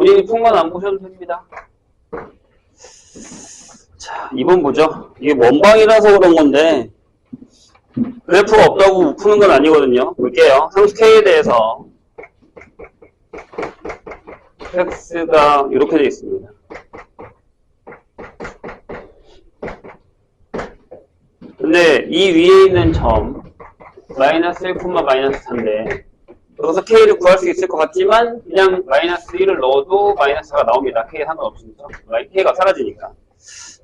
우리 통관 안 보셔도 됩니다. 자, 2번 보죠. 이게 원방이라서 그런 건데 그래프가 없다고 푸는 건 아니거든요. 볼게요. 상수 K에 대해서 x가 이렇게 되어 있습니다. 근데 이 위에 있는 점 마이너스 1, 마이너스 4인데 여기서 K를 구할 수 있을 것 같지만 그냥 마이너스 1을 넣어도 마이너스 4가 나옵니다. K에 상관없습니다. K가 사라지니까.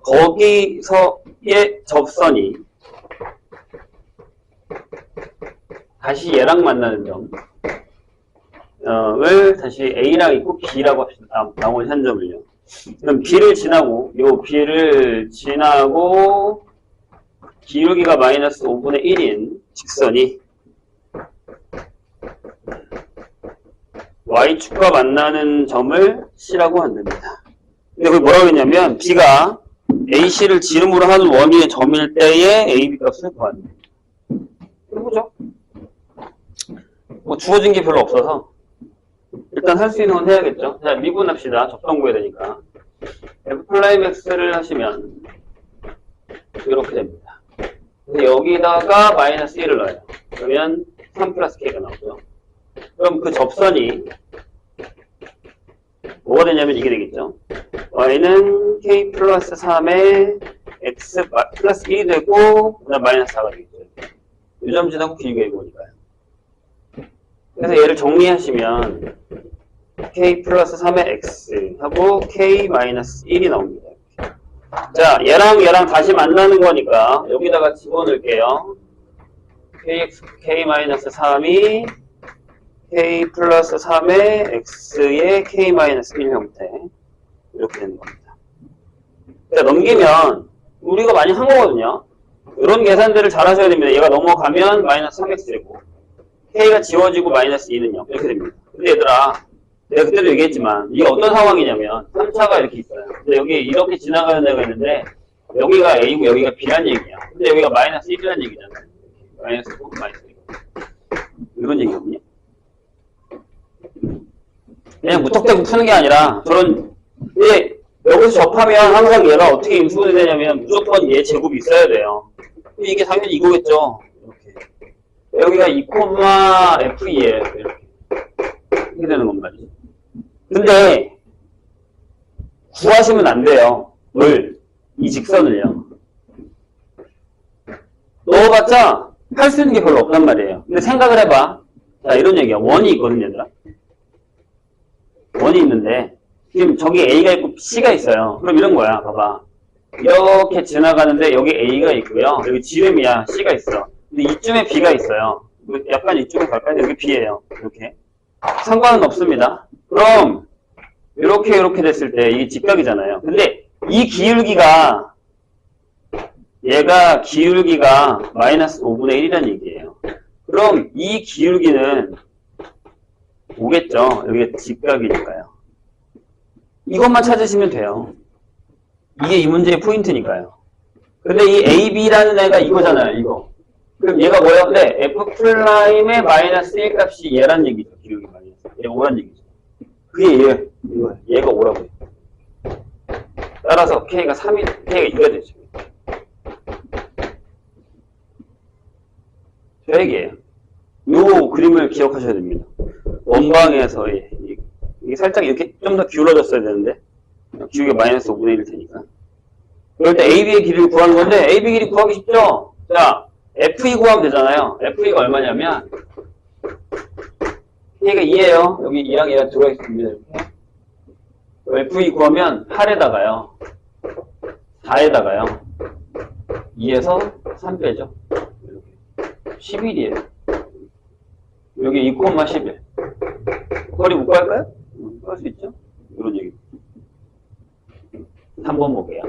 거기서의 접선이 다시 얘랑 만나는 점을 다시 A랑 있고 B라고 합시다. 나온 한 점을요. 그럼 B를 지나고 요 B를 지나고 기울기가 마이너스 5분의 1인 직선이 Y축과 만나는 점을 C라고 한답니다. 근데 그게 뭐라고 했냐면 B가 AC를 지름으로 하는 원위의 점일 때의 AB 값을 구한다. 해보죠. 뭐 주어진 게 별로 없어서 일단 할 수 있는 건 해야겠죠. 자, 미분합시다. 접선 구해야 되니까. F'X를 하시면 이렇게 됩니다. 그래서 여기다가 마이너스 1을 넣어요. 그러면 3 플러스 K가 나오죠. 그럼 그 접선이 뭐가 되냐면 이게 되겠죠. Y는 K 플러스 3에 X 플러스 1이 되고 그 다음 마이너스 4가 되겠죠. 이 점 지나고 길게 보니까요. 그래서 얘를 정리하시면 K 플러스 3의 X 하고 K 마이너스 1이 나옵니다. 자, 얘랑 다시 만나는 거니까 여기다가 집어넣을게요. K 마이너스 3이 K 플러스 3의 X의 K 마이너스 1 형태. 이렇게 되는 겁니다. 자, 넘기면 우리가 많이 한 거거든요. 이런 계산들을 잘 하셔야 됩니다. 얘가 넘어가면 마이너스 3X되고 K가 지워지고 마이너스 2는요. 이렇게 됩니다. 근데 얘들아, 내가 그때도 얘기했지만 이게 어떤 상황이냐면 3차가 이렇게 있어요. 근데 여기 이렇게 지나가는 데가 있는데 여기가 A고 여기가 B란 얘기야. 근데 여기가 마이너스 1이란 얘기잖아요. 마이너스 9, 마이너스 1. 이런 얘기거든요. 그냥 무턱대고 푸는 게 아니라 저런 여기서 접하면 항상 얘가 어떻게 인수분해 되냐면 무조건 얘 제곱이 있어야 돼요. 이게 당연히 이거겠죠. 이렇게. 여기가 2,F2예요. 이렇게 되는 건 말이죠. 근데 구하시면 안 돼요. 이 직선을요. 넣어봤자 할 수 있는 게 별로 없단 말이에요. 근데 생각을 해봐. 자, 이런 얘기야. 원이 있거든요, 얘들아. 원이 있는데 지금 저기 A가 있고 C가 있어요. 그럼 이런 거야. 봐봐. 이렇게 지나가는데 여기 A가 있고요. 여기 지름이야. C가 있어. 근데 이쯤에 B가 있어요. 약간 이쪽에 갈까요? 여기 B예요. 이렇게. 상관은 없습니다. 그럼 이렇게 됐을 때 이게 직각이잖아요. 근데 이 기울기가 얘가 기울기가 마이너스 5분의 1이라는 얘기예요. 그럼 이 기울기는 오겠죠. 여기가 직각이니까요. 이것만 찾으시면 돼요. 이게 이 문제의 포인트니까요. 근데 이 AB라는 애가 이거잖아요. 이거. 그럼 얘가 뭐예요? 네, F'의 마이너스 1 값이 얘란 얘기죠. 기울기 마이너스. 얘가 오란 얘기죠. 그게 얘가 오라고요. 따라서 K가 2가 되죠. 저 얘기예요. 요 그림을 기억하셔야 됩니다. 원방에서의 이게 살짝 이렇게 좀 더 기울어졌어야 되는데 기울기가 마이너스 5분의 1일 테니까. 그럴 때 AB의 길이를 구하는 건데 AB 길이 구하기 쉽죠? 자, F2 구하면 되잖아요. F2가 얼마냐면 얘가 2예요. 여기 2랑 얘가 들어가 있습니다. 이렇게. F2 구하면 8에다가요. 4에다가요. 2에서 3 빼죠. 이렇게. 11이에요. 여기 2,11. 거리 못 갈까요? 갈 수 있죠? 이런 얘기. 3번 볼게요.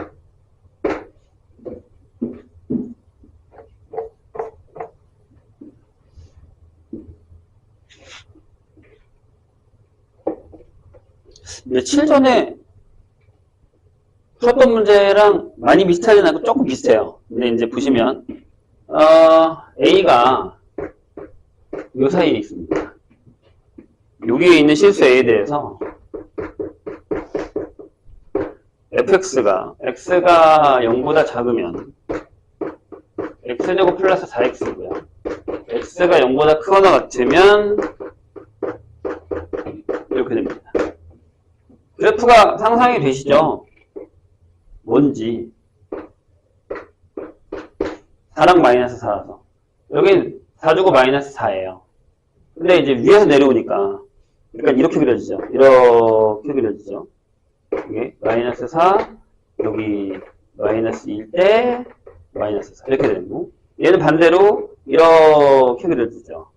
며칠 전에 풀었던 문제랑 많이 비슷하진 않고 조금 비슷해요. 근데 이제 보시면 A가 요 사이에 있습니다. 여기에 있는 실수 A에 대해서 fx가 x가 0보다 작으면 x제곱 플러스 4x고요. x가 0보다 크거나 같으면 이렇게 됩니다. 그래프가 상상이 되시죠? 뭔지. 4랑 마이너스 4라서. 여긴 4 주고 마이너스 4예요. 근데 이제 위에서 내려오니까 그러니까 이렇게 그려지죠. 이렇게 그려지죠. 이게 마이너스 4, 여기 마이너스 1 때 마이너스 4 이렇게 되고, 얘는 반대로 이렇게 그려지죠.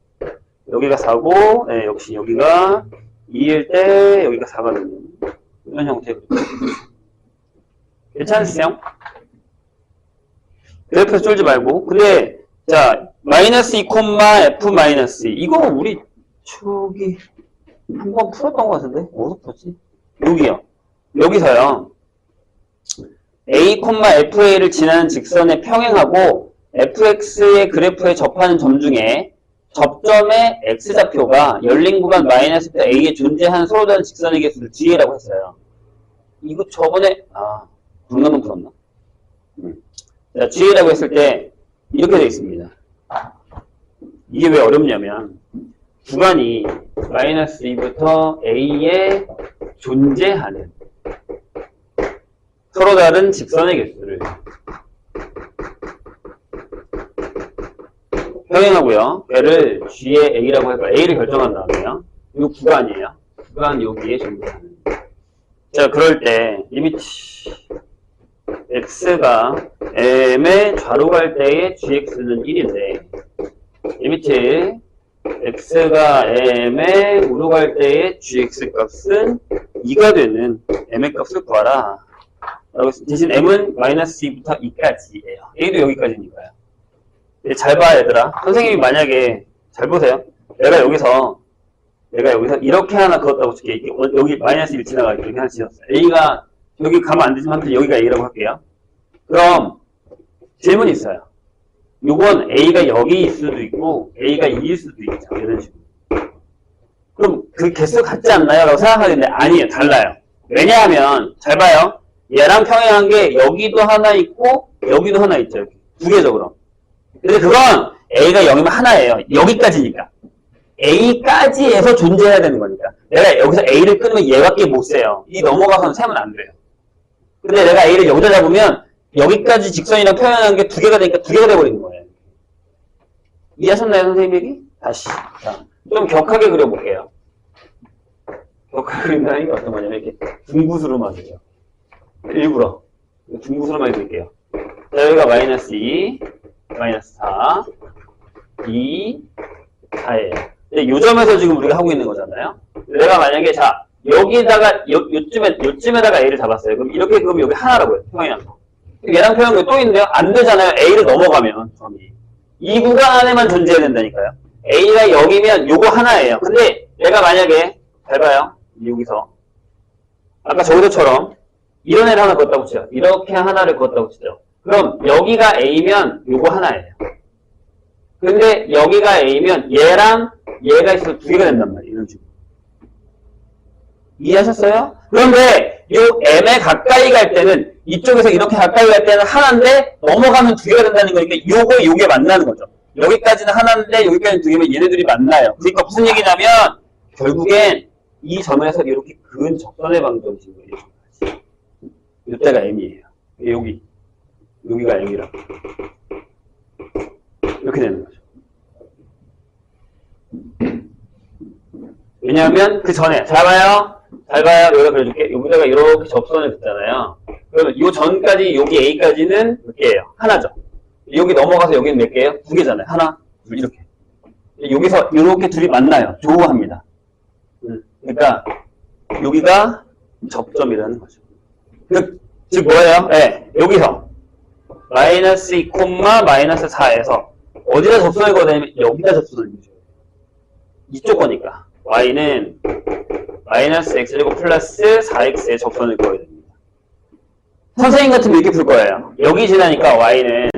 여기가 4고, 네, 역시 여기가 2일 때 여기가 4가 되는 이런 형태로. 괜찮으세요? 그래프에서 쫄지 말고. 근데 자, 마이너스 2, f 마이너스 2 이거 우리 저기 한번 풀었던 것 같은데? 어디서 풀었지? 여기요. 여기서요. a, fa를 지나는 직선에 평행하고 fx의 그래프에 접하는 점 중에 접점의 x좌표가 열린 구간 마이너스 a에 존재하는 서로 다른 직선의 개수를 g라고 했어요. 이거 저번에 방금은 풀었나? 자, g라고 했을 때 이렇게 되어 있습니다. 이게 왜 어렵냐면 구간이 마이너스 2부터 a에 존재하는 서로 다른 직선의 개수를 평행하고요. 얘를 g의 a라고 해봐. a를 결정한 다음에요. 이거 구간이에요. 구간 여기에 존재하는. 자, 그럴 때 리미트 x가 m의 좌로 갈 때의 gx는 1인데 리미트 x가 m의 우로 갈 때의 gx 값은 2가 되는 m의 값을 구하라. 대신 m은 마이너스 2부터 2까지예요. a도 여기까지니까요. 잘 봐, 얘들아. 선생님이 만약에 잘 보세요. 내가 여기서 이렇게 하나 그었다고 칠게. 여기 마이너스 1 지나가게 이렇게 하나 지었어요. a가 여기 가면 안 되지만 여기가 a라고 할게요. 그럼 질문이 있어요. 요건 a가 여기일 수도 있고 a가 2일 수도 있죠. 이런 식으로. 그럼 그 개수 같지 않나요? 라고 생각하는데 아니에요. 달라요. 왜냐하면 잘 봐요. 얘랑 평행한 게 여기도 하나 있고 여기도 하나 있죠. 이렇게. 두 개죠, 그럼. 근데 그건 a가 0이면 하나예요. 여기까지니까. a까지에서 존재해야 되는 거니까. 내가 여기서 a를 끊으면 얘밖에 못 세요. 이 넘어가서는 세면 안 돼요. 근데 내가 a를 여기다 잡으면 여기까지 직선이랑 평행한 게 두 개가 되니까 두 개가 돼버리는 거예요. 이해하셨나요, 선생님 얘기? 다시. 자, 좀 격하게 그려볼게요. 격하게 그린다는 게 어떤 거냐면 이렇게 중구수로만 그려요. 일부러 중구수로만 그릴게요. 자, 여기가 마이너스 2, 마이너스 4, 2, 4예요. 요 점에서 지금 우리가 하고 있는 거잖아요. 내가 만약에 자 여기다가 요쯤에다가 a를 잡았어요. 그럼 이렇게 그러면 여기 하나라고 해요. 평행한 거. 얘랑 평행한 거 또 있는데요. 안 되잖아요. a를 넘어가면 점이 이 구간 안에만 존재해야 된다니까요. a가 여기면 요거 하나예요. 근데 내가 만약에 잘 봐요. 여기서 아까 저기서처럼 이런 애를 하나 걷다 붙여요. 이렇게 하나를 걷다 붙이죠. 그럼 여기가 a면 요거 하나예요. 근데 여기가 a면 얘랑 얘가 있어서 두 개가 된단 말이에요. 이런 식으로. 이해하셨어요? 그런데 요 m에 가까이 갈 때는 이쪽에서 이렇게 가까이 갈 때는 하나인데 넘어가면 두 개가 된다는 거니까 요게 만나는 거죠. 여기까지는 하나인데 여기까지는 두 개면 얘네들이 만나요. 그러니까 무슨 얘기냐면 결국엔 이 점에서 이렇게 그은 접선의 방정식인 거예요. 이때가 m이에요. 여기가 m이라고. 이렇게 되는 거죠. 왜냐하면 그 전에 잘 봐요. 여기다 그려줄게. 여기다가 이렇게 접선을 긋잖아요. 그러면 이 전까지 여기 a까지는 몇 개예요? 하나죠. 여기 넘어가서 여기는 몇 개예요? 두 개잖아요. 하나, 둘 이렇게. 여기서 이렇게 둘이 만나요. 조우합니다. 그러니까 여기가 접점이라는 거죠. 즉 뭐예요? 네, 여기서 마이너스 2, 마이너스 4에서 어디다 접선을 거냐면 여기다 접선을 해줘요. 이쪽 거니까 y는 마이너스 x제곱 플러스 4x에 접선을 그어야 됩니다. 선생님 같으면 이렇게 풀 거예요. 여기 지나니까 y는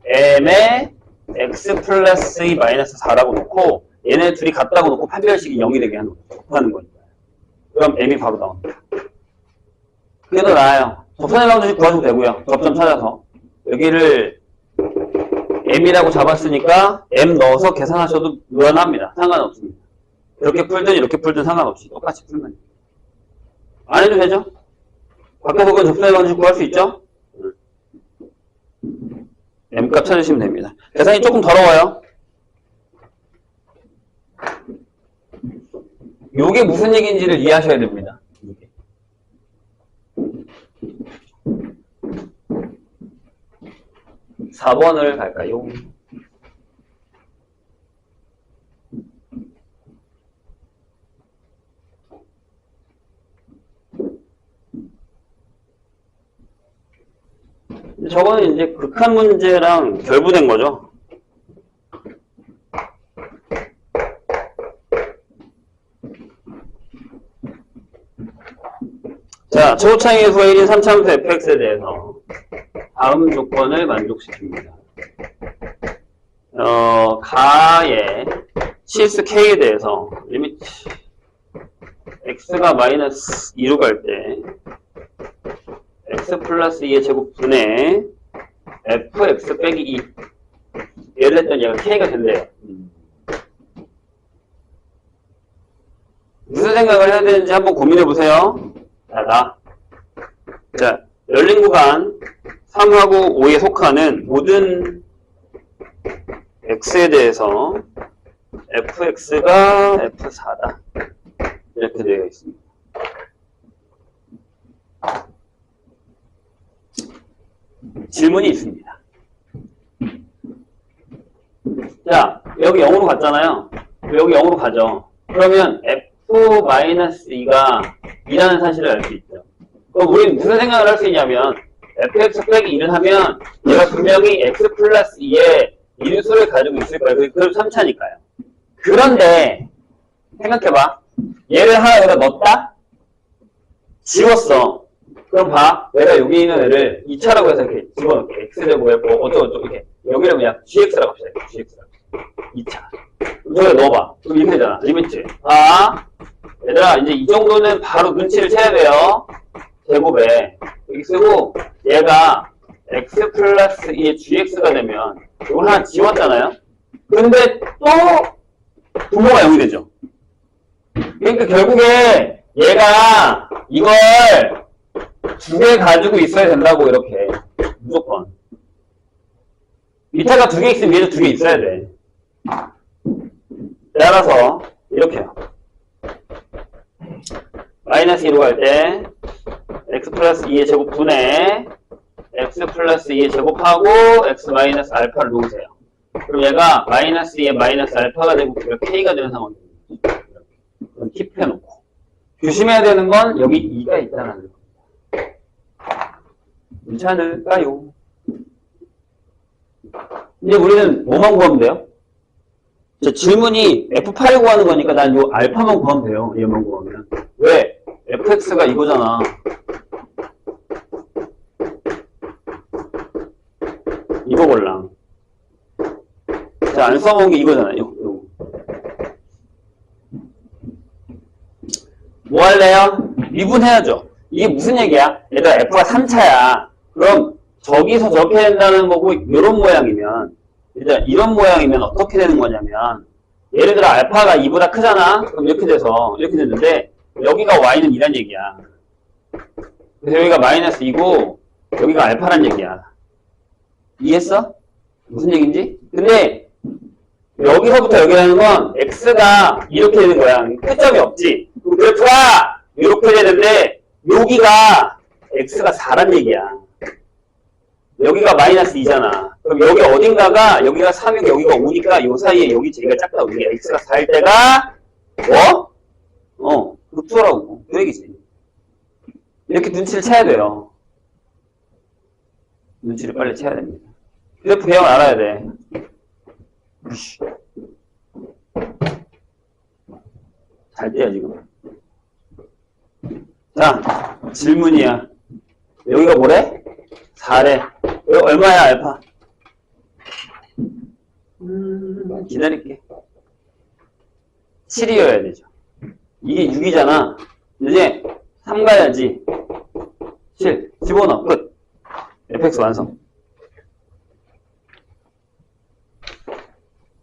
m에 x 플러스 2 마이너스 4라고 놓고 얘네 둘이 같다고 놓고 판별식이 0이 되게 하는 거니까요. 그럼 m이 바로 나옵니다. 그게 더 나아요. 접선의 방정식 구하셔도 되고요. 접점 찾아서. 여기를 m이라고 잡았으니까 m 넣어서 계산하셔도 무난합니다. 상관없습니다. 이렇게 풀든 이렇게 풀든 상관없이 똑같이 풀면 돼요. 안 해도 되죠? 밖에서 그 접선의 방정식 구할 수 있죠? m값 찾으시면 됩니다. 계산이 조금 더러워요. 요게 무슨 얘기인지를 이해하셔야 됩니다. 4번을 갈까요? 저거는 이제 극한 문제랑 결부된 거죠. 자, 최고차항의 수가 1인 3차함수 fx에 대해서 다음 조건을 만족시킵니다. 가의 실수 k에 대해서 리미트 x가 마이너스 2로 갈 때 x 플러스 2의 제곱분의 fx 빼기 2 얘를 했더니 얘가 k가 된대요. 무슨 생각을 해야 되는지 한번 고민해 보세요. 자, 열린 구간 3하고 5에 속하는 모든 x에 대해서 fx가 f4다. 이렇게 되어 있습니다. 질문이 있습니다. 자, 여기 0으로 갔잖아요. 여기 0으로 가죠. 그러면 f-2가 2라는 사실을 알 수 있죠. 그럼 우리는 무슨 생각을 할 수 있냐면 fx 빼기 1을 하면 얘가 분명히 x 플러스 2의 인수를 가지고 있을 거예요. 그럼 3차니까요. 그런데 생각해봐. 얘를 하나 여기다 넣었다? 지웠어. 그럼 봐. 내가 여기 있는 애를 2차라고 해서 이렇게 집어넣게. x제곱에 뭐 어쩌고저쩌고 이렇게. 여기를 그냥 gx라고 합시다. gx라고. 2차. 저기다 넣어봐. 그럼 이렇게 되잖아. 리미트. 얘들아, 이제 이 정도는 바로 눈치를 채야 돼요. 제곱에. 여기 쓰고, 얘가 x 플러스 2의 gx가 되면, 이걸 하나 지웠잖아요? 근데 또, 분모가 0이 되죠. 그러니까 결국에, 얘가 이걸 두 개 가지고 있어야 된다고, 이렇게. 무조건. 밑에가 두 개 있으면 위에도 두 개 있어야 돼. 따라서, 이렇게요. 마이너스 2로 갈 때 x 플러스 2의 제곱분에 x 플러스 2의 제곱하고 x 마이너스 알파를 놓으세요. 그럼 얘가 마이너스 2의 마이너스 알파가 되고 k가 되는 상황입니다. 그럼 킵해놓고 조심해야 되는 건 여기 2가 있다는 겁니다. 괜찮을까요? 이제 우리는 뭐만 구하면 돼요? 질문이 F8을 구하는 거니까 난 요 알파만 구하면 돼요. 얘만 구하면. 왜? fx가 이거잖아. 이거 골라. 자, 안 써먹은 게 이거잖아요. 뭐 할래요? 미분해야죠. 이게 무슨 얘기야? 얘들아, f가 3차야. 그럼 저기서 저렇게 된다는 거고 이런 모양이면 일단 이런 모양이면 어떻게 되는 거냐면 예를 들어 알파가 2보다 크잖아? 그럼 이렇게 돼서 이렇게 됐는데 여기가 y는 2란 얘기야. 그래서 여기가 마이너스 2고 여기가 알파란 얘기야. 이해했어? 무슨 얘기인지? 근데 여기서부터 여기라는 건 x가 이렇게 되는 거야. 끝점이 없지. 그래프가 이렇게 되는데 여기가 x가 4란 얘기야. 여기가 마이너스 2잖아. 그럼 여기 어딘가가 여기가 3이고 여기가 5니까 요 사이에 여기 제가 작다. 이게 x가 4일 때가 뭐? 루트라고. 그 얘기지. 이렇게 눈치를 채야 돼요. 눈치를 빨리 채야 됩니다. 그래프 배경 알아야 돼. 잘 돼요 지금. 자, 질문이야. 여기가 뭐래? 4래. 여기 얼마야 알파? 기다릴게. 7이어야 되죠. 이게 6이잖아. 이제 3 가야지. 7. 집어넣어. 끝. fx 완성.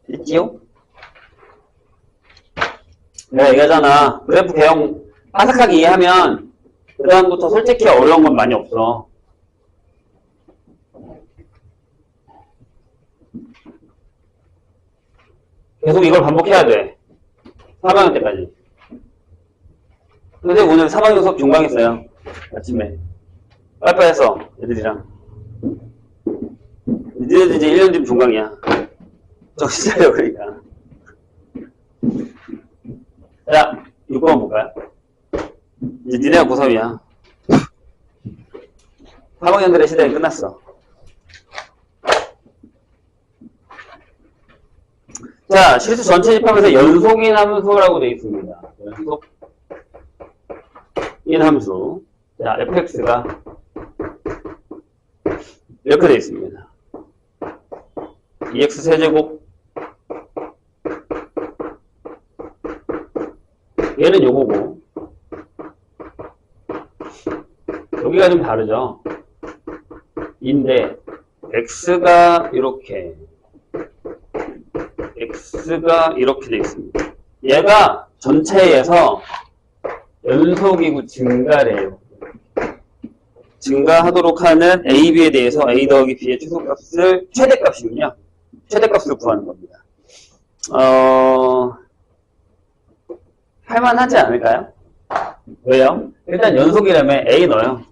있지요? 내가 얘기하잖아. 그래프 개형 빠삭하게 이해하면 그 다음부터 솔직히 어려운 건 많이 없어. 계속 이걸 반복해야 돼. 4학년 때까지. 선생님 오늘 3학년 수업 중강했어요. 아침에. 빨리빨리 했어. 애들이랑. 니네들 이제 1년 뒤면 중강이야. 정신 차려, 그러니까. 자, 6번 볼까요? 이제 니네가 고3이야. 3학년들의 시대는 끝났어. 자, 실수 전체 집합에서 연속인 함수라고 되어 있습니다. 연속인 함수. 자, fx가 이렇게 되어 있습니다. 2x 세제곱 얘는 요거고 여기가 좀 다르죠. 인데 x가 이렇게 되어 있습니다. 얘가 전체에서 연속이고 증가래요. 증가하도록 하는 a, b에 대해서 a 더하기 b의 최소값을 최대값이군요. 최대값으로 구하는 겁니다. 할만하지 않을까요? 왜요? 일단 연속이라면 a 넣어요.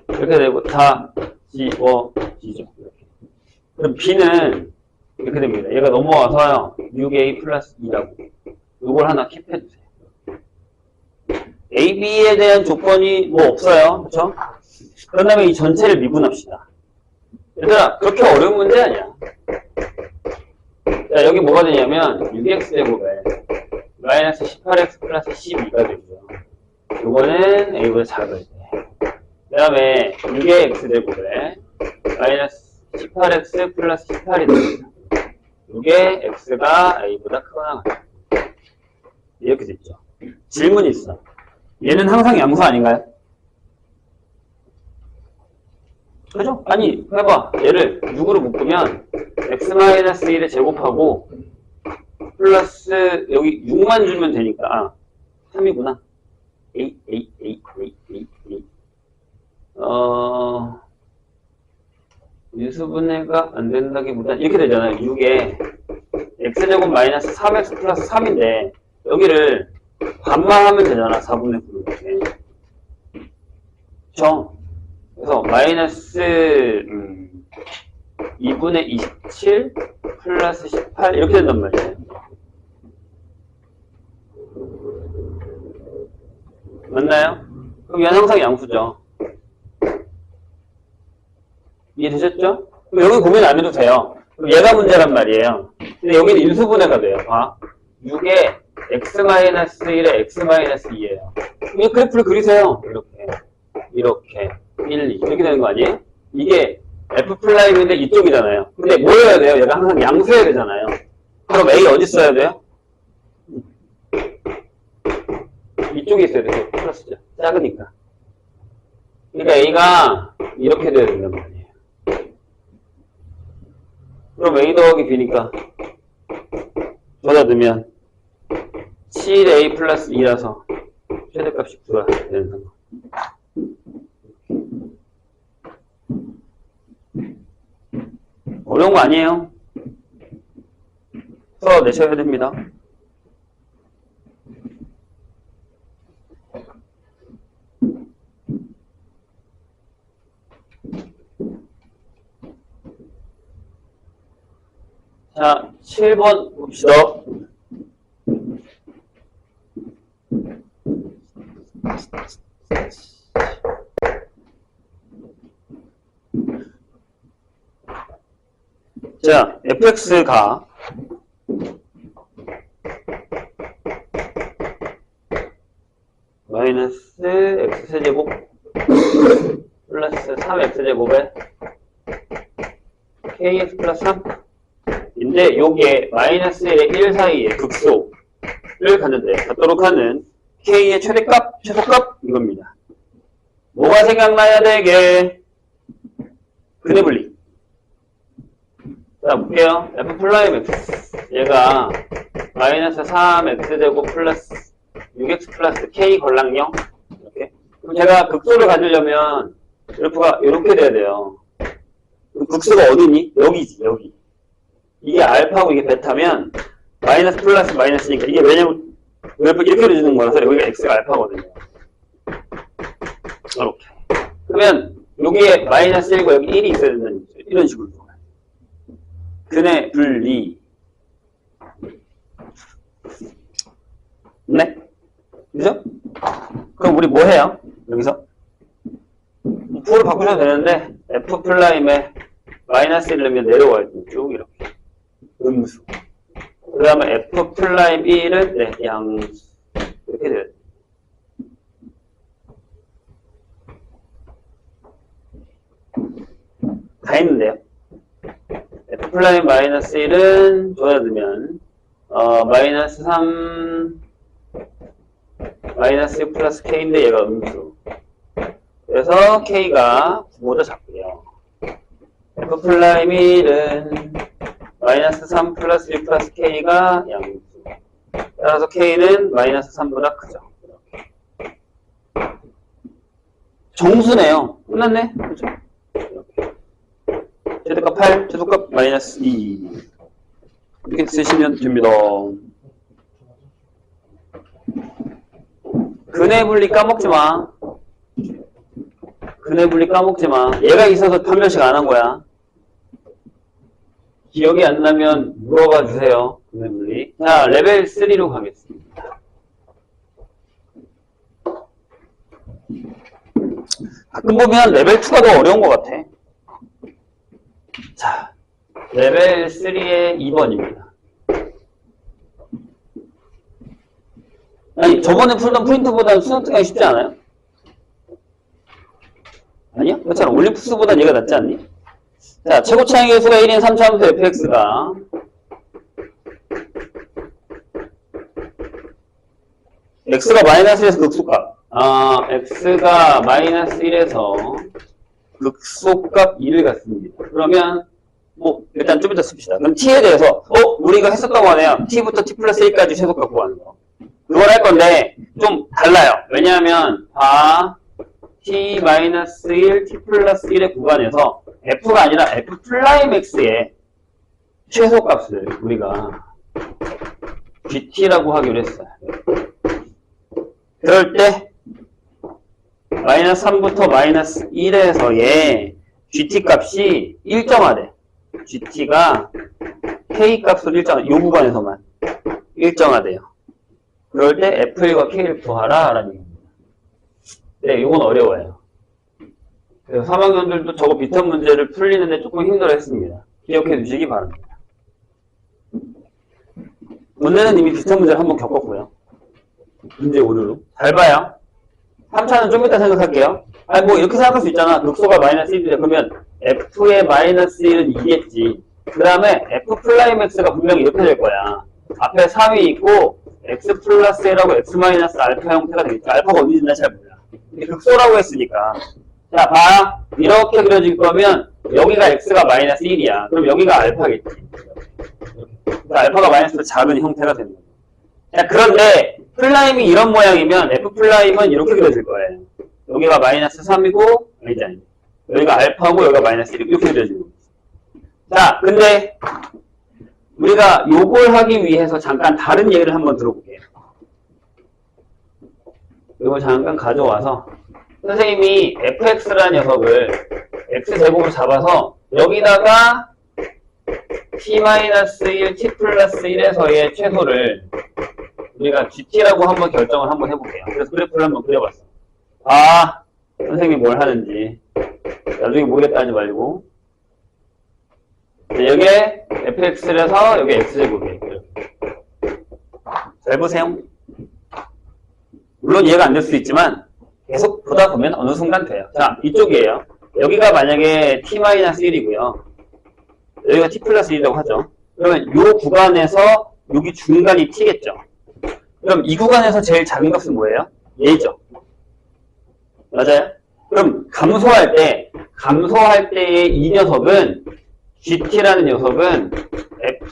이렇게 되고 다 지워지죠. 이렇게. 그럼 b는 이렇게 됩니다. 얘가 넘어와서요. 6a 플러스 2라고. 이걸 하나 킵해주세요. a, b에 대한 조건이 뭐 없어요. 그쵸? 그런 다음에 이 전체를 미분합시다. 얘들아, 그렇게 어려운 문제 아니야. 자, 여기 뭐가 되냐면 6x제곱에 마이너스 18x 플러스 12가 되고요. 요거는 a보다 작을 때. 그 다음에 6의 x제곱에 마이너스 18x 플러스 18이 됩니다. 이게 x가 a보다 크거나 같다. 이렇게 됐죠. 질문이 있어. 얘는 항상 양수 아닌가요? 그죠? 아니, 해봐. 얘를 6으로 묶으면 x-1에 제곱하고 플러스 여기 6만 주면 되니까 3이구나. A. 유수분해가 안 된다기보다 이렇게 되잖아요. 6에 x제곱 마이너스 3x 플러스 3인데 여기를 반만 하면 되잖아. 4분의 9로 이렇게. 그쵸? 그래서 마이너스 2분의 27 플러스 18 이렇게 된단 말이에요. 맞나요? 그럼 얘는 항상 양수죠. 이해되셨죠? 그럼 여기 고민 안 해도 돼요. 그럼 얘가 문제란 말이에요. 근데 여기는 인수분해가 돼요. 봐. 6에 x-1에 x-2예요. 이 그래프를 그리세요. 이렇게 1, 2 이렇게 되는 거 아니에요? 이게 F'인데 이쪽이잖아요. 근데 뭐 해야 돼요? 얘가 항상 양수해야 되잖아요. 그럼 A 어디 써야 돼요? 이쪽에 있어야 돼요. 플러스죠. 작으니까. 그러니까 A가 이렇게 돼야 된단 말이에요. 그럼 A 더하기 B니까 저다 넣으면 7A 플러스 2라서 최대값이 9가 되는 거. 어려운 거 아니에요. 써 내셔야 됩니다. 자, 7번 봅시다. 자, fx가 마이너스 x세제곱 플러스 3x제곱에 kx 플러스 3. 인데 요게 마이너스 1에 1 사이의 극소를 갖는데 갖도록 하는 k의 최대값, 최소값 이겁니다. 뭐가 생각나야 되게? 근의 분리. 자, 볼게요. f 플라임 x. 얘가 마이너스 3x 제곱 플러스 6x 플러스 k 걸랑 0. 이렇게. 그럼 제가 극소를 가지려면 그래프가 이렇게 돼야 돼요. 그럼 극소가 어디니? 여기지, 여기. 이게 알파고 이게 베타면 마이너스 플러스 마이너스니까 이게 왜냐면 그래프 이렇게 그려주는 거라서 여기가 x가 알파거든요. 이렇게. 그러면 여기에 마이너스 1과 여기 1이 있어야 된다는 거죠. 이런 식으로. 근의 분리. 네? 그죠? 그럼 우리 뭐 해요? 여기서? F를 바꾸셔도 되는데 F 플라임에 마이너스 1을 넣으면 내려와야 돼요. 쭉 이렇게. 음수. 그 다음에 F 플라임 1은 네, 양수. 이렇게 돼요. 다 했는데요. F 플라임 마이너스 1은 줘야되면 마이너스 3 마이너스 6 플러스 K인데 얘가 음수. 그래서 K가 9보다 작고요. F 플라임 1은 마이너스 3 플러스 6 플러스 K가 양수. 따라서 K는 마이너스 3보다 크죠. 정수네요. 끝났네. 그렇죠? 최대값 8, 최소값 마이너스 2. 이렇게 쓰시면 됩니다. 근의 분리 까먹지 마. 근의 분리 까먹지 마. 얘가 있어서 판별식 안 한 거야. 기억이 안 나면 물어봐 주세요. 근의 분리. 자, 레벨 3로 가겠습니다. 가끔 보면 레벨 2가 더 어려운 것 같아. 자, 레벨 3의 2번입니다. 아니, 저번에 풀던 프린트보다는 수능특강이 쉽지 않아요? 아니요? 그렇잖아. 올림푸스보다는 얘가 낫지 않니? 자, 최고 차항의 수가 1인 3차함수 fx가 x가 마이너스 1에서 극소값. x가 마이너스 1에서 극소값 2를 갖습니다. 그러면 뭐 일단 좀 이따 씁시다. 그럼 t에 대해서 우리가 했었던 거네요. t부터 t 플러스 1까지 최소값 구하는 거. 그걸 할 건데 좀 달라요. 왜냐하면 t 마이너스 1, t 플러스 1의 구간에서 f가 아니라 f 플라임 x의 최소값을 우리가 gt라고 하기로 했어요. 그럴 때 마이너스 3부터 마이너스 1에서의 gt 값이 일정하대. gt가 k 값으로 일정하대. 이 구간에서만 일정하대요. 그럴 때 f1과 k를 구하라 라는 얘기입니다. 네, 이건 어려워요. 그래서 3학년들도 저거 비턴 문제를 풀리는데 조금 힘들어 했습니다. 기억해 두시기 바랍니다. 오늘은 이미 비턴 문제를 한번 겪었고요. 문제 오늘로. 잘 봐요. 3차는 좀 이따 생각할게요. 아니, 뭐, 이렇게 생각할 수 있잖아. 극소가 마이너스 1이래. 그러면 f의 마이너스 1은 2겠지. 그 다음에 f 플라임 x가 분명히 이렇게 될 거야. 앞에 3이 있고, x 플러스 1하고 x 마이너스 알파 형태가 되겠지. 알파가 어디 있나 잘 몰라. 근데 극소라고 했으니까. 자, 봐. 이렇게 그려질 거면, 여기가 x가 마이너스 1이야. 그럼 여기가 알파겠지. 그러니까 알파가 마이너스로 작은 형태가 되는 거야. 자, 그런데, 플라임이 이런 모양이면 f 플라임은 이렇게 그려질 거예요. 여기가 마이너스 3이고 아니지. 여기가 알파고 여기가 마이너스 1이고 이렇게 그려지는 거죠. 자, 근데 우리가 요걸 하기 위해서 잠깐 다른 얘기를 한번 들어볼게요. 이걸 잠깐 가져와서 선생님이 fx라는 녀석을 x제곱으로 잡아서 여기다가 t-1, t 플러스 1에서의 최소를 우리가 gt라고 한번 결정을 한번 해볼게요. 그래서 그래프를 한번 그려봤어. 선생님이 뭘 하는지 나중에 모르겠다 하지 말고. 여기에 fx를 해서 여기 x제곱이에요. 잘 보세요. 물론 이해가 안 될 수 있지만 계속 보다 보면 어느 순간 돼요. 자, 이쪽이에요. 여기가 만약에 t-1이고요. 여기가 t 플러스 1이라고 하죠. 그러면 요 구간에서 여기 중간이 t겠죠. 그럼 이 구간에서 제일 작은 값은 뭐예요? 얘죠. 맞아요? 그럼 감소할 때의 이 녀석은 GT라는 녀석은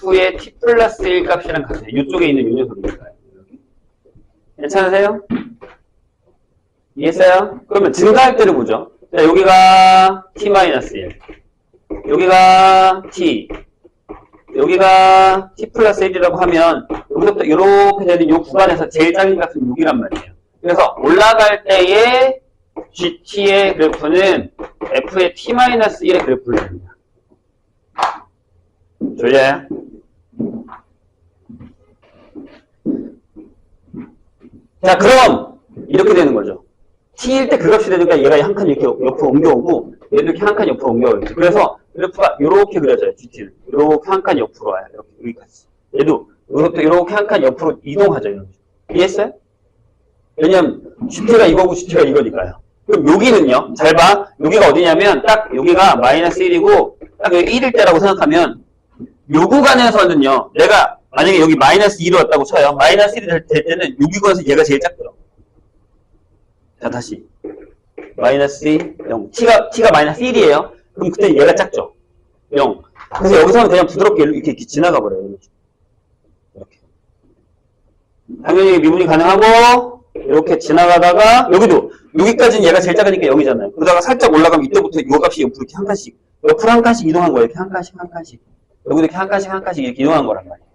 F의 T 플러스 1 값이랑 같아요. 이쪽에 있는 이 녀석이니까요. 괜찮으세요? 이해했어요? 그러면 증가할 때를 보죠. 자, 여기가 T-1, 여기가 T, 여기가 T 플러스 1이라고 하면 여기서부터 이렇게 되는 이 구간에서 제일 작은 값은 6이란 말이에요. 그래서 올라갈 때의 GT의 그래프는 F의 T-1의 그래프를 냅니다. 졸려요? 자, 그럼 이렇게 되는 거죠. T일 때 그 값이 되니까 얘가 한 칸 이렇게 옆으로 옮겨오고 얘도 이렇게 한 칸 옆으로 옮겨오죠. 그래서 그래프가 이렇게 그려져요. GT는 이렇게 한 칸 옆으로 와요. 이렇게 여기까지. 얘도 여기서부터 이렇게 한 칸 옆으로 이동하죠. 이런 식으로. 이해했어요? 왜냐면 GT가 이거고 GT가 이거니까요. 그럼 여기는요. 잘 봐. 여기가 어디냐면 딱 여기가 마이너스 1이고 딱 여기 1일 때라고 생각하면 요 구간에서는요. 내가 만약에 여기 마이너스 2로 왔다고 쳐요. 마이너스 1이 될 때는 여기 구간에서 얘가 제일 작더라고. 자, 다시. 마이너스 0. T가 마이너스 1이에요. 그럼 그때 얘가 작죠? 0. 그래서 여기서는 그냥 부드럽게 이렇게 지나가 버려요. 이렇게. 당연히 미분이 가능하고, 이렇게 지나가다가, 여기까지는 얘가 제일 작으니까 0이잖아요. 그러다가 살짝 올라가면 이때부터 요 값이 옆으로 이렇게 한 칸씩, 옆으로 한 칸씩 이동한 거예요. 이렇게 한 칸씩. 여기도 이렇게 한 칸씩 이렇게 이동한 거란 말이에요.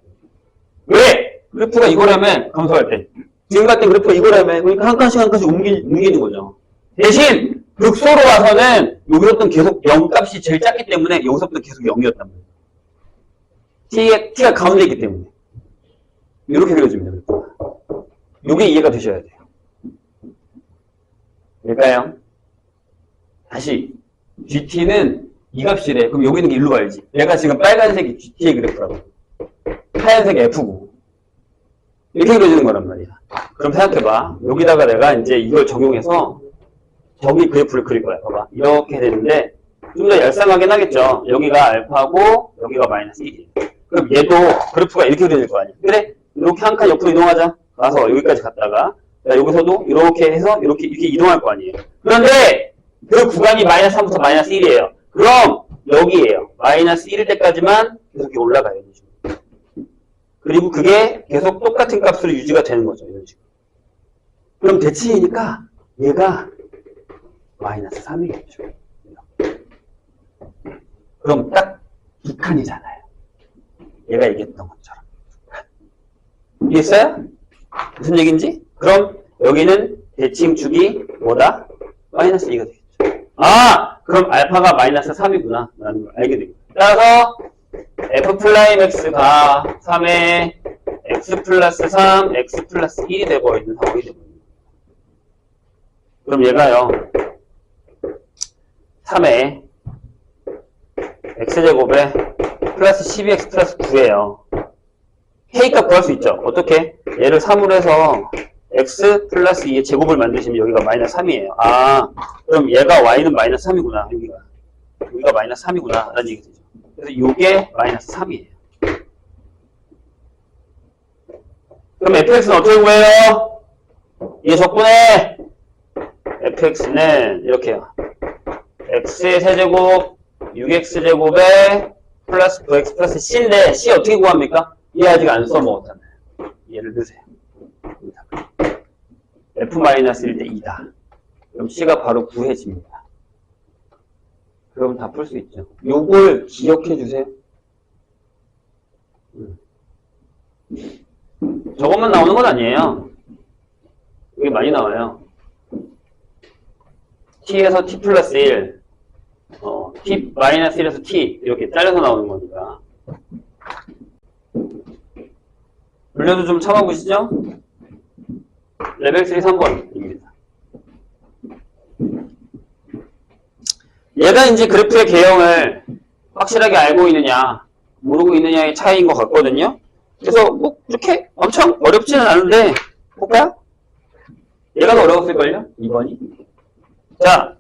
왜? 그래프가 이거라면, 감소할 때. 지금 같은 그래프가 이거라면, 그러니까 한 칸씩 옮기는 거죠. 대신, 극소로 와서는, 여기서부터 계속 0 값이 제일 작기 때문에, 여기서부터 계속 0이었단 말이에요. T가 가운데 있기 때문에. 이렇게 그려집니다. 요게 이해가 되셔야 돼요. 될까요? 다시, GT는 이 값이래. 그럼 여기 있는 게 일로 가야지. 얘가 지금 빨간색이 GT의 그래프라고. 하얀색이 F고. 이렇게 그려지는 거란 말이야. 그럼 생각해봐. 여기다가 내가 이제 이걸 적용해서 저기 그래프를 그릴 거야. 봐봐. 이렇게 되는데 좀 더 얄쌍하긴 하겠죠. 여기가 알파고 여기가 마이너스 1이에요. 그럼 얘도 그래프가 이렇게 그려질 거 아니야. 그래? 이렇게 한 칸 옆으로 이동하자. 가서 여기까지 갔다가 여기서도 이렇게 해서 이렇게 이동할 거 아니에요. 그런데 그 구간이 마이너스 3부터 마이너스 1이에요. 그럼 여기에요. 마이너스 1일 때까지만 계속 올라가요. 그리고 그게 계속 똑같은 값으로 유지가 되는 거죠. 이런 식으로. 그럼 대칭이니까 얘가 마이너스 3이겠죠. 그럼 딱 두 칸이잖아요. 얘가 얘기했던 것처럼. 이해했어요? 무슨 얘기인지? 그럼 여기는 대칭축이 뭐다? 마이너스 2가 되겠죠. 아! 그럼 알파가 마이너스 3이구나. 라는 걸 알게 되겠죠. 따라서 F'X가 3에 X 플러스 3, X 플러스 1이 되어버리는 상황이 되거든요. 그럼 얘가요, 3에 X제곱에 플러스 12X 플러스 9예요. K값 구할 수 있죠. 어떻게? 얘를 3으로 해서 X 플러스 2의 제곱을 만드시면 여기가 마이너스 3이에요. 아, 그럼 얘가 Y는 마이너스 3이구나. 여기가 마이너스 3이구나. 라는 얘기 되죠. 그래서 이게 마이너스 3이에요. 그럼 fx는 어떻게 구해요? 이게 적분해. fx는 이렇게요. x의 세제곱 6x제곱에 플러스 9x 플러스 c인데 c 어떻게 구합니까? 얘 아직 안 써먹었잖아요. 얘를 넣으세요. f-1일 때 2다. 그럼 c가 바로 구해집니다. 그럼 다 풀 수 있죠. 요걸 기억해 주세요. 저것만 나오는 건 아니에요. 이게 많이 나와요. t에서 t 플러스 1, t 마이너스 1에서 t 이렇게 잘려서 나오는 거니까. 분류도 좀 참아보시죠. 레벨 3 3번입니다. 얘가 이제 그래프의 개형을 확실하게 알고 있느냐, 모르고 있느냐의 차이인 것 같거든요. 그래서 뭐 이렇게 엄청 어렵지는 않은데 볼까요? 얘가 더 어려웠을걸요? 2번이. 자,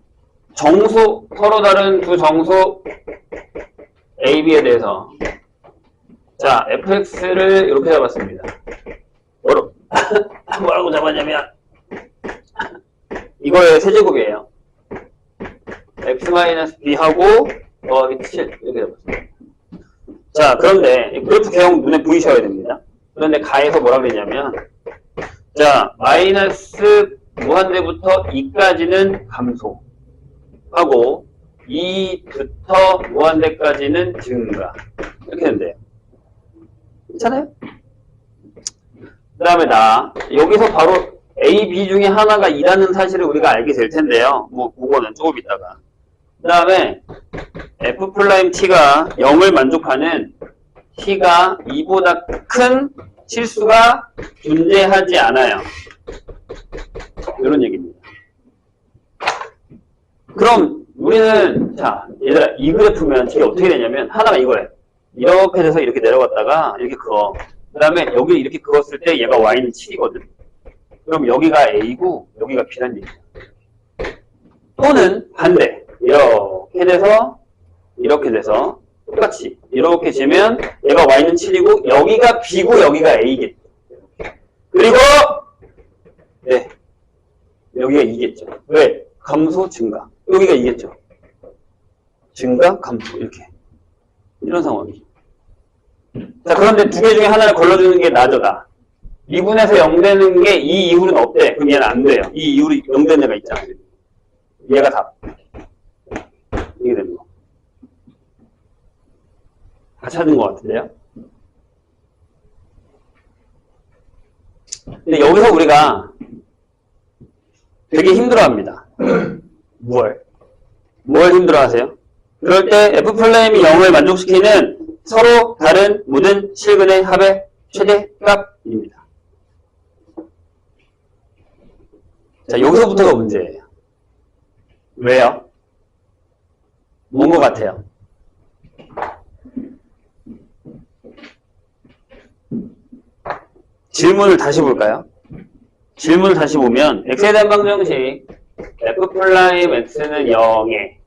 정수, 서로 다른 두 정수 A, B에 대해서. 자, fx를 이렇게 잡았습니다. 뭐라고 잡았냐면, 이거의 세제곱이에요. x-b하고 더하기 7 이렇게 잡았습니다. 자, 그런데 그래프 개형 눈에 보이셔야 됩니다. 그런데 가에서 뭐라 그랬냐면, 자, 마이너스 무한대부터 2까지는 감소하고 2부터 무한대까지는 증가 이렇게 된대요. 괜찮아요? 그 다음에 여기서 바로 A, B 중에 하나가 2라는 사실을 우리가 알게 될 텐데요. 뭐 그거는 조금 있다가. 그 다음에 F'T가 0을 만족하는 T가 2보다 큰 실수가 존재하지 않아요. 이런 얘기입니다. 그럼 우리는 자 얘들아 이 그래프면 이게 어떻게 되냐면 하나가 이거예요. 이렇게 돼서 이렇게 내려갔다가 이렇게 그어. 그 다음에 여기 이렇게 그었을 때 얘가 y는 7이거든. 그럼 여기가 a고 여기가 b란 얘기야. 또는 반대 이렇게 돼서 똑같이 이렇게 재면 얘가 y는 7이고 여기가 b고 여기가 a겠죠. 그리고 네 여기가 2겠죠. 왜? 감소 증가. 여기가 2겠죠. 증가 감소 이렇게 이런 상황이죠. 자, 그런데 두 개 중에 하나를 걸러주는 게 나저다. 2분에서 0 되는 게 이 이후는 없대. 그럼 얘는 안 돼요. 이 이후로 0 되는 애가 있잖아. 얘가 답. 이게 되는 거. 다 찾은 것 같은데요? 근데 여기서 우리가 되게 힘들어합니다. 뭘 힘들어하세요? 그럴 때 F'이 0을 만족시키는 서로 다른 모든 실근의 합의 최대값입니다. 자, 여기서부터가 문제예요. 왜요? 뭔 것 같아요? 질문을 다시 볼까요? 질문을 다시 보면 x에 대한 방정식 F'X는 0에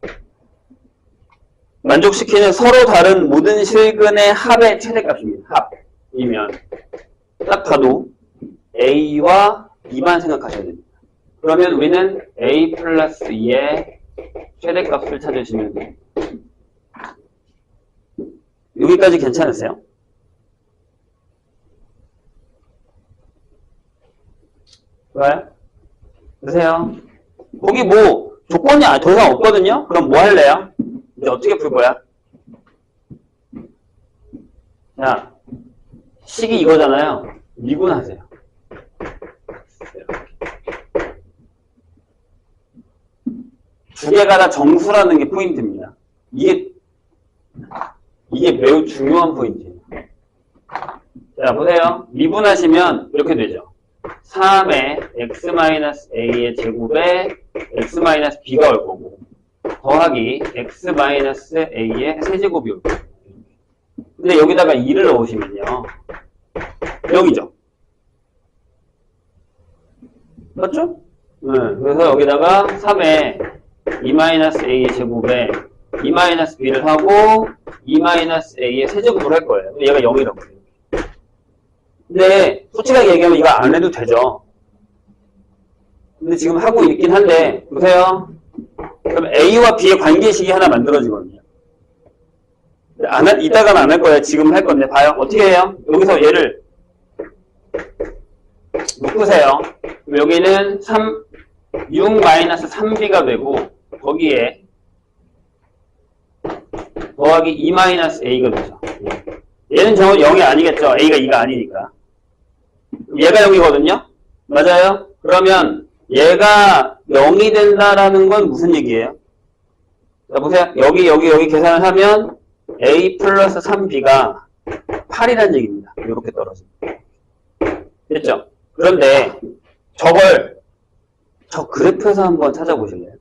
만족시키는 서로 다른 모든 실근의 합의 최대값입니다. 합이면 딱 봐도 A와 B만 생각하셔야 됩니다. 그러면 우리는 A 플러스 2의 최대값을 찾으시면 돼요. 여기까지 괜찮으세요? 좋아요? 보세요. 거기 뭐 조건이 더 이상 없거든요? 그럼 뭐 할래요? 이제 어떻게 풀 거야? 자, 식이 이거잖아요. 미분하세요. 두 개가 다 정수라는 게 포인트입니다. 이게 매우 중요한 포인트예요. 자, 보세요. 미분하시면 이렇게 되죠. 3의 x-a의 제곱에 x-b가 올 거고 더하기 x-a의 세제곱이 올 거고 근데 여기다가 2를 넣으시면요 여기죠. 맞죠? 네, 그래서 여기다가 3의 2-a의 제곱에 2-b를 하고 2-a의 세제곱을 할 거예요. 얘가 0이라고 해요. 근데 솔직하게 얘기하면 이거 안 해도 되죠. 근데 지금 하고 있긴 한데 보세요. 그럼 A와 B의 관계식이 하나 만들어지거든요. 이따가는 안 할 거예요. 지금 할 건데 봐요. 어떻게 해요? 여기서 얘를 묶으세요. 여기는 6-3b가 되고 거기에 더하기 2-a가 되죠. 얘는 정확히 0이 아니겠죠. A가 2가 아니니까. 얘가 0이거든요. 맞아요? 그러면 얘가 0이 된다라는 건 무슨 얘기예요? 자, 보세요. 여기 계산을 하면 A 플러스 3B가 8이라는 얘기입니다. 이렇게 떨어집니다. 됐죠? 그런데 저걸 저 그래프에서 한번 찾아보실래요?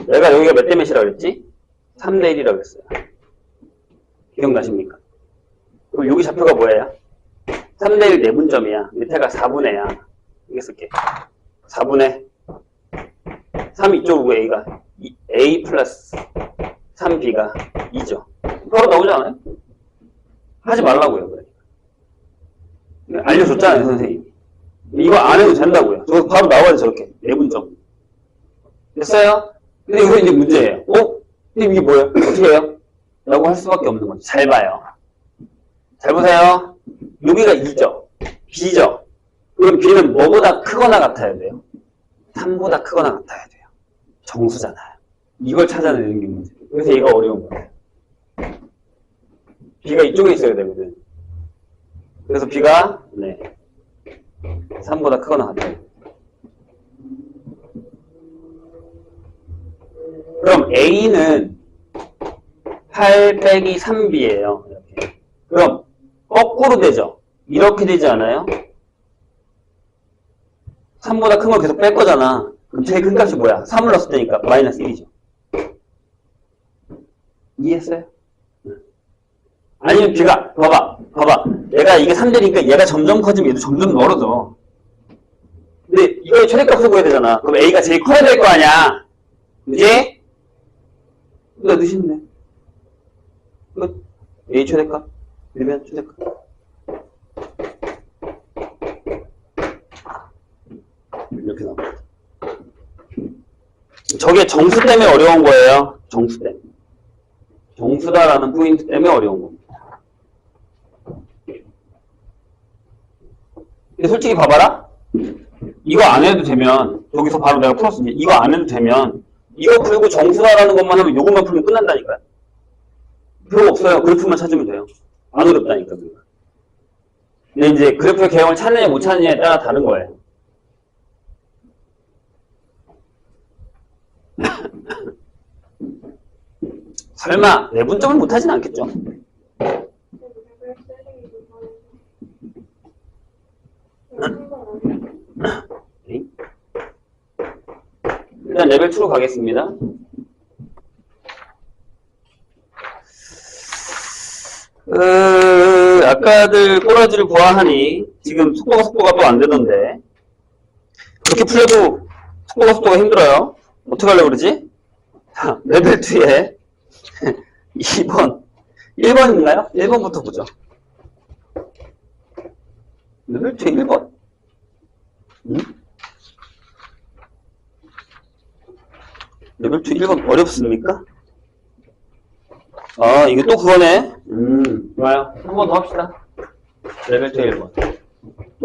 내가 여기가 몇 대 몇이라고 그랬지? 3대 1이라고 했어요. 기억나십니까? 그럼 여기 좌표가 뭐예요? 3대 1 내분점이야. 밑에가 4분의야. 이게 쓸게. 4분의 3 이쪽이고 A가 A 플러스 3B가 2죠. 바로 나오지 않아요? 하지 말라고요. 그래. 알려줬잖아요, 선생님이. 이거 안 해도 된다고요. 저거 바로 나와야 돼, 저렇게. 내분점. 됐어요? 근데 이거 이제 문제예요. 근데 이게 뭐예요? 어떻게 해요? 라고 할 수밖에 없는 거죠. 잘 봐요. 잘 보세요. 여기가 2죠. B죠. 그럼 B는 뭐보다 크거나 같아야 돼요? 3보다 크거나 같아야 돼요. 정수잖아요. 이걸 찾아내는 게 문제예요. 그래서 얘가 어려운 거예요. B가 이쪽에 있어야 되거든. 그래서 B가 3보다 크거나 같아야 돼요. 그럼 A는 8 빼기 3B예요. 이렇게. 그럼 거꾸로 되죠? 이렇게 되지 않아요? 3보다 큰 걸 계속 뺄 거잖아. 그럼 제일 큰 값이 뭐야? 3을 넣었을 때니까 마이너스 1이죠. 이해했어요? 아니면 B가 봐봐. 얘가 이게 3되니까 얘가 점점 커지면 얘도 점점 멀어져. 근데 이거의 최대값을 구해야 되잖아. 그럼 A가 제일 커야 될 거 아니야. 그지? 이거 넣으시면 돼. 끝. A 최대값. 그러면 최대값. 이렇게 나옵니다. 저게 정수 때문에 어려운 거예요. 정수 때문에. 정수다라는 포인트 때문에 어려운 겁니다. 근데 솔직히 봐봐라. 이거 안 해도 되면, 여기서 바로 내가 풀었으니, 이거 안 해도 되면, 이거 풀고 정수다라는 것만 하면 이것만 풀면 끝난다니까요. 필요 없어요. 그래프만 찾으면 돼요. 안 어렵다니까. 근데 이제 그래프의 개형을 찾느냐 못 찾느냐에 따라 다른 거예요. 설마 내분점을 못하진 않겠죠? 일단 레벨 2로 가겠습니다. 아까들 꼬라지를 보아하니 지금 속도가 또 안 되던데 그렇게 풀려도 속도가 힘들어요. 어떻게 하려고 그러지? 자, 레벨 2에 2번 1번인가요? 1번부터 보죠. 레벨 2에 1번? 레벨 2 1번 어렵습니까? 이게 또 그거네. 좋아요. 한 번 더 합시다. 레벨 2 1번.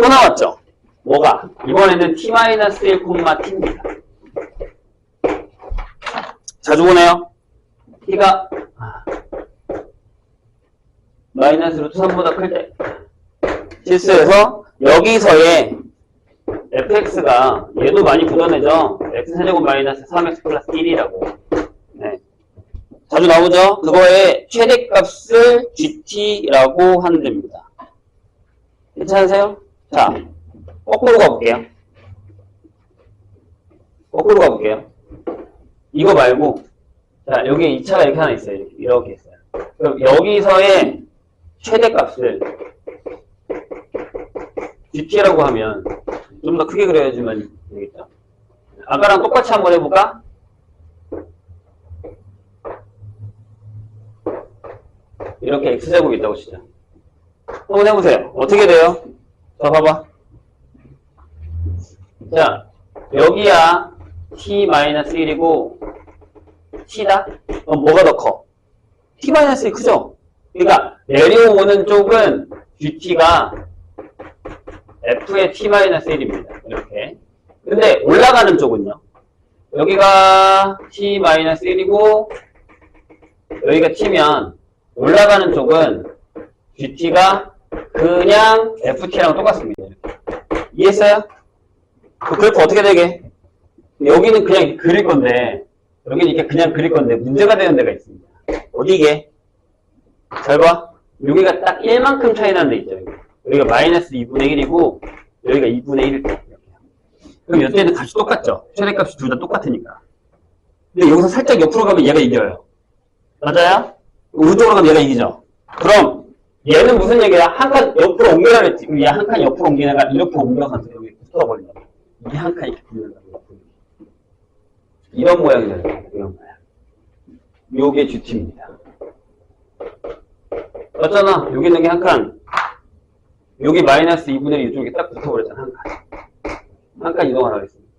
또 나왔죠? 뭐가? 이번에는 t-1, t입니다. 자주 보네요. t가 마이너스 루트 3보다 클 때. 실수해서 여기서의 fx가 얘도 많이 굳어내죠. x세제곱 마이너스 3x 플러스 1이라고. 네. 자주 나오죠? 그거의 최대값을 gt라고 한답니다. 괜찮으세요? 자, 거꾸로 가볼게요. 이거 말고, 자, 여기 2차가 이렇게 하나 있어요. 이렇게 있어요. 그럼 여기서의 최대값을 gt라고 하면 좀 더 크게 그려야지만 되겠죠? 아까랑 똑같이 한번 해볼까? 이렇게 x제곱이 있다고 치자. 한번 해보세요. 어떻게 돼요? 자, 봐봐. 자, 여기야 t-1이고 t다? 그럼 뭐가 더 커? t-1이 크죠? 그러니까 내려오는 쪽은 gt가 f의 t-1입니다. 이렇게. 근데 올라가는 쪽은요? 여기가 t-1이고 여기가 t면 올라가는 쪽은 gt가 그냥 ft랑 똑같습니다. 이해했어요? 그 그래프 어떻게 되게? 여기는 그냥 그릴 건데 여기는 이렇게 그냥 그릴 건데 문제가 되는 데가 있습니다. 어디게? 잘 봐. 여기가 딱 1만큼 차이 나는 데 있죠. 여기가 마이너스 2분의 1이고 여기가 2분의 1일 때. 그럼 이때는 값이 똑같죠? 최대값이 둘 다 똑같으니까. 근데 여기서 살짝 옆으로 가면 얘가 이겨요. 맞아요? 오른쪽으로 가면 얘가 이기죠? 그럼 얘는 무슨 얘기야? 한 칸 옆으로 옮겨라 그랬지. 얘 한 칸 옆으로 옮기는 거 이렇게 옮겨가면서 여기 붙어버린다. 이게 한 칸 이렇게 붙는다. 이런 모양이잖아요. 이런 모양. 요게 GT입니다. 맞잖아. 여기 있는 게 한 칸. 여기 마이너스 2분의 1 이쪽에 딱 붙어버렸잖아. 한 칸. 한 칸 이동하라 그랬습니다.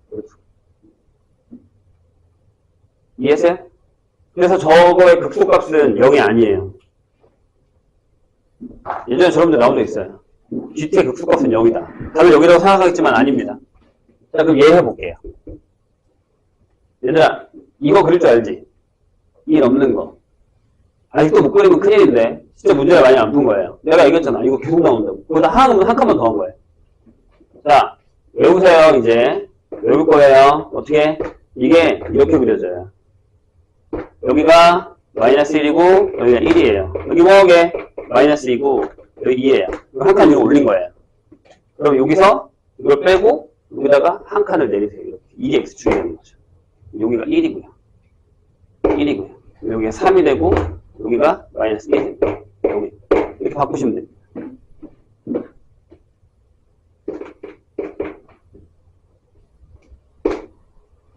이해했어요? 그래서 저거의 극소값은 0이 아니에요. 예전에 저런 데 나온 적 있어요. GT의 극소값은 0이다. 답을 여기라고 생각하겠지만 아닙니다. 자, 그럼 얘 해볼게요. 얘들아, 이거 그릴 줄 알지? 1 없는 거. 아직도 못 그리면 큰일인데, 진짜 문제가 많이 안 푼 거예요. 내가 얘기했잖아. 이거 계속 나온다고. 거기다 하나 넣으면 한 칸만 더 한 거예요. 자, 외우세요, 이제. 외울 거예요. 어떻게? 이게 이렇게 그려져요. 여기가 마이너스 1이고, 여기가 1이에요. 여기 뭐게? 마이너스 2고, 여기 2예요. 한 칸 위로 올린 거예요. 그럼 여기서 이걸 빼고, 여기다가 한 칸을 내리세요. 이렇게. 2이 x축이 되는 거죠. 여기가 1이고요. 1이고요. 여기가 3이 되고, 여기가 마이너스 1이 되고, 여기. 이렇게 바꾸시면 됩니다.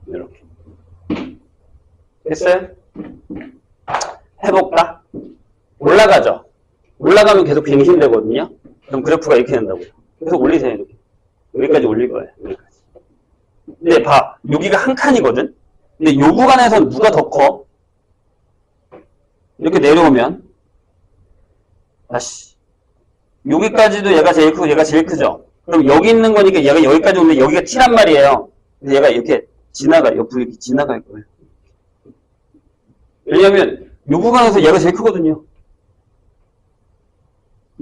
이렇게. 됐어요? 해볼까? 올라가죠? 올라가면 계속 갱신되거든요? 그럼 그래프가 이렇게 된다고요. 계속 올리세요, 이렇게. 여기까지 올릴 거예요, 여기까지. 근데 봐. 여기가 한 칸이거든? 근데 요 구간에서 누가 더 커? 이렇게 내려오면 다시 여기까지도 얘가 제일 크고 얘가 제일 크죠? 그럼 여기 있는 거니까 얘가 여기까지 오면 여기가 7란 말이에요. 근데 얘가 이렇게 옆으로 이렇게 지나갈 거예요. 왜냐면 요 구간에서 얘가 제일 크거든요.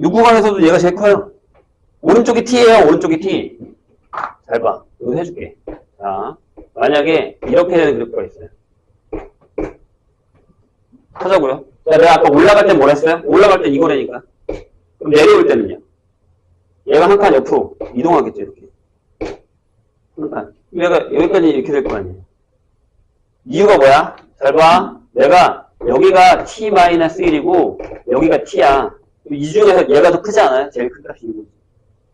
요 구간에서도 얘가 제일 커요. 오른쪽이 t예요. 오른쪽이 t. 잘 봐. 이거 해줄게. 자, 만약에 이렇게 되는 그래프가 있어요. 하자고요. 자, 내가 아까 올라갈 땐 뭘 했어요? 올라갈 땐 이거라니까. 그럼 내려올 때는요? 얘가 한 칸 옆으로 이동하겠죠, 이렇게. 한 칸. 얘가 여기까지 이렇게 될 거 아니에요. 이유가 뭐야? 잘 봐. 내가 여기가 t-1이고 여기가 t야. 이 중에서 얘가 더 크지 않아요? 제일 큰 값이 이거.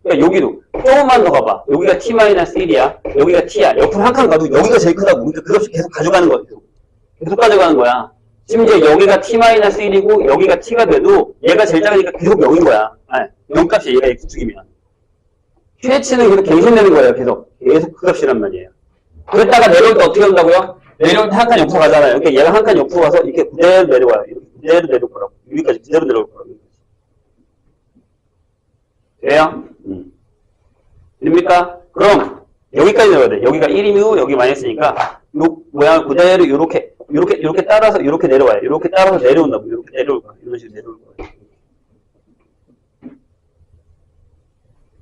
그러니까 여기도 조금만 더 가봐. 여기가 t-1이야. 여기가 t야. 옆으로 한 칸 가도 여기가 제일 크다고. 그러니까 그 값이 계속 가져가는 거야. 계속 가져가는 거야. 심지어 여기가 t-1이고 여기가 t가 돼도 얘가 제일 작으니까 계속 0인 거야. 아니, 0값이 얘가 x축이면. 최대치는 계속 갱신되는 거예요. 계속 그 값이란 말이에요. 그랬다가 내려올 때 어떻게 한다고요? 내려올 때 한 칸 옆으로 가잖아요. 그러니까 얘가 한 칸 옆으로 가서 이렇게 그대로 내려와요. 이렇게 그대로 내려올 거라고. 여기까지 그대로 내려올 거라고. 돼요? 됩니까? 그럼 여기까지 내려야 돼. 여기가 1이고 여기 마이너스니까 요 모양을 그대로 요렇게 따라서 요렇게 내려와요. 요렇게 따라서 내려온다고. 요렇게 내려올 거야. 이런 식으로 내려올 거야.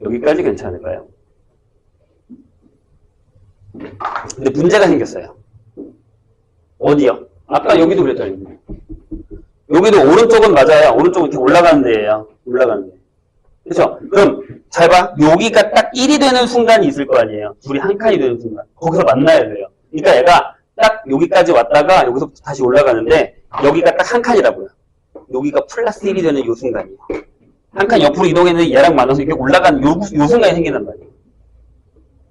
여기까지 괜찮을까요? 근데 문제가 생겼어요. 어디요? 아까 여기도 그랬잖아요. 여기도 오른쪽은 맞아요. 오른쪽은 이렇게 올라가는 데예요. 올라가는 데. 그렇죠? 그럼 잘 봐. 여기가 딱 1이 되는 순간이 있을 거 아니에요. 둘이 한 칸이 되는 순간. 거기서 만나야 돼요. 그러니까 얘가 딱 여기까지 왔다가 여기서부터 다시 올라가는데 여기가 딱 한 칸이라고요. 여기가 플러스 1이 되는 요 순간이에요. 한 칸 옆으로 이동했는데 얘랑 만나서 이렇게 올라가는 요 순간이 생긴단 말이에요.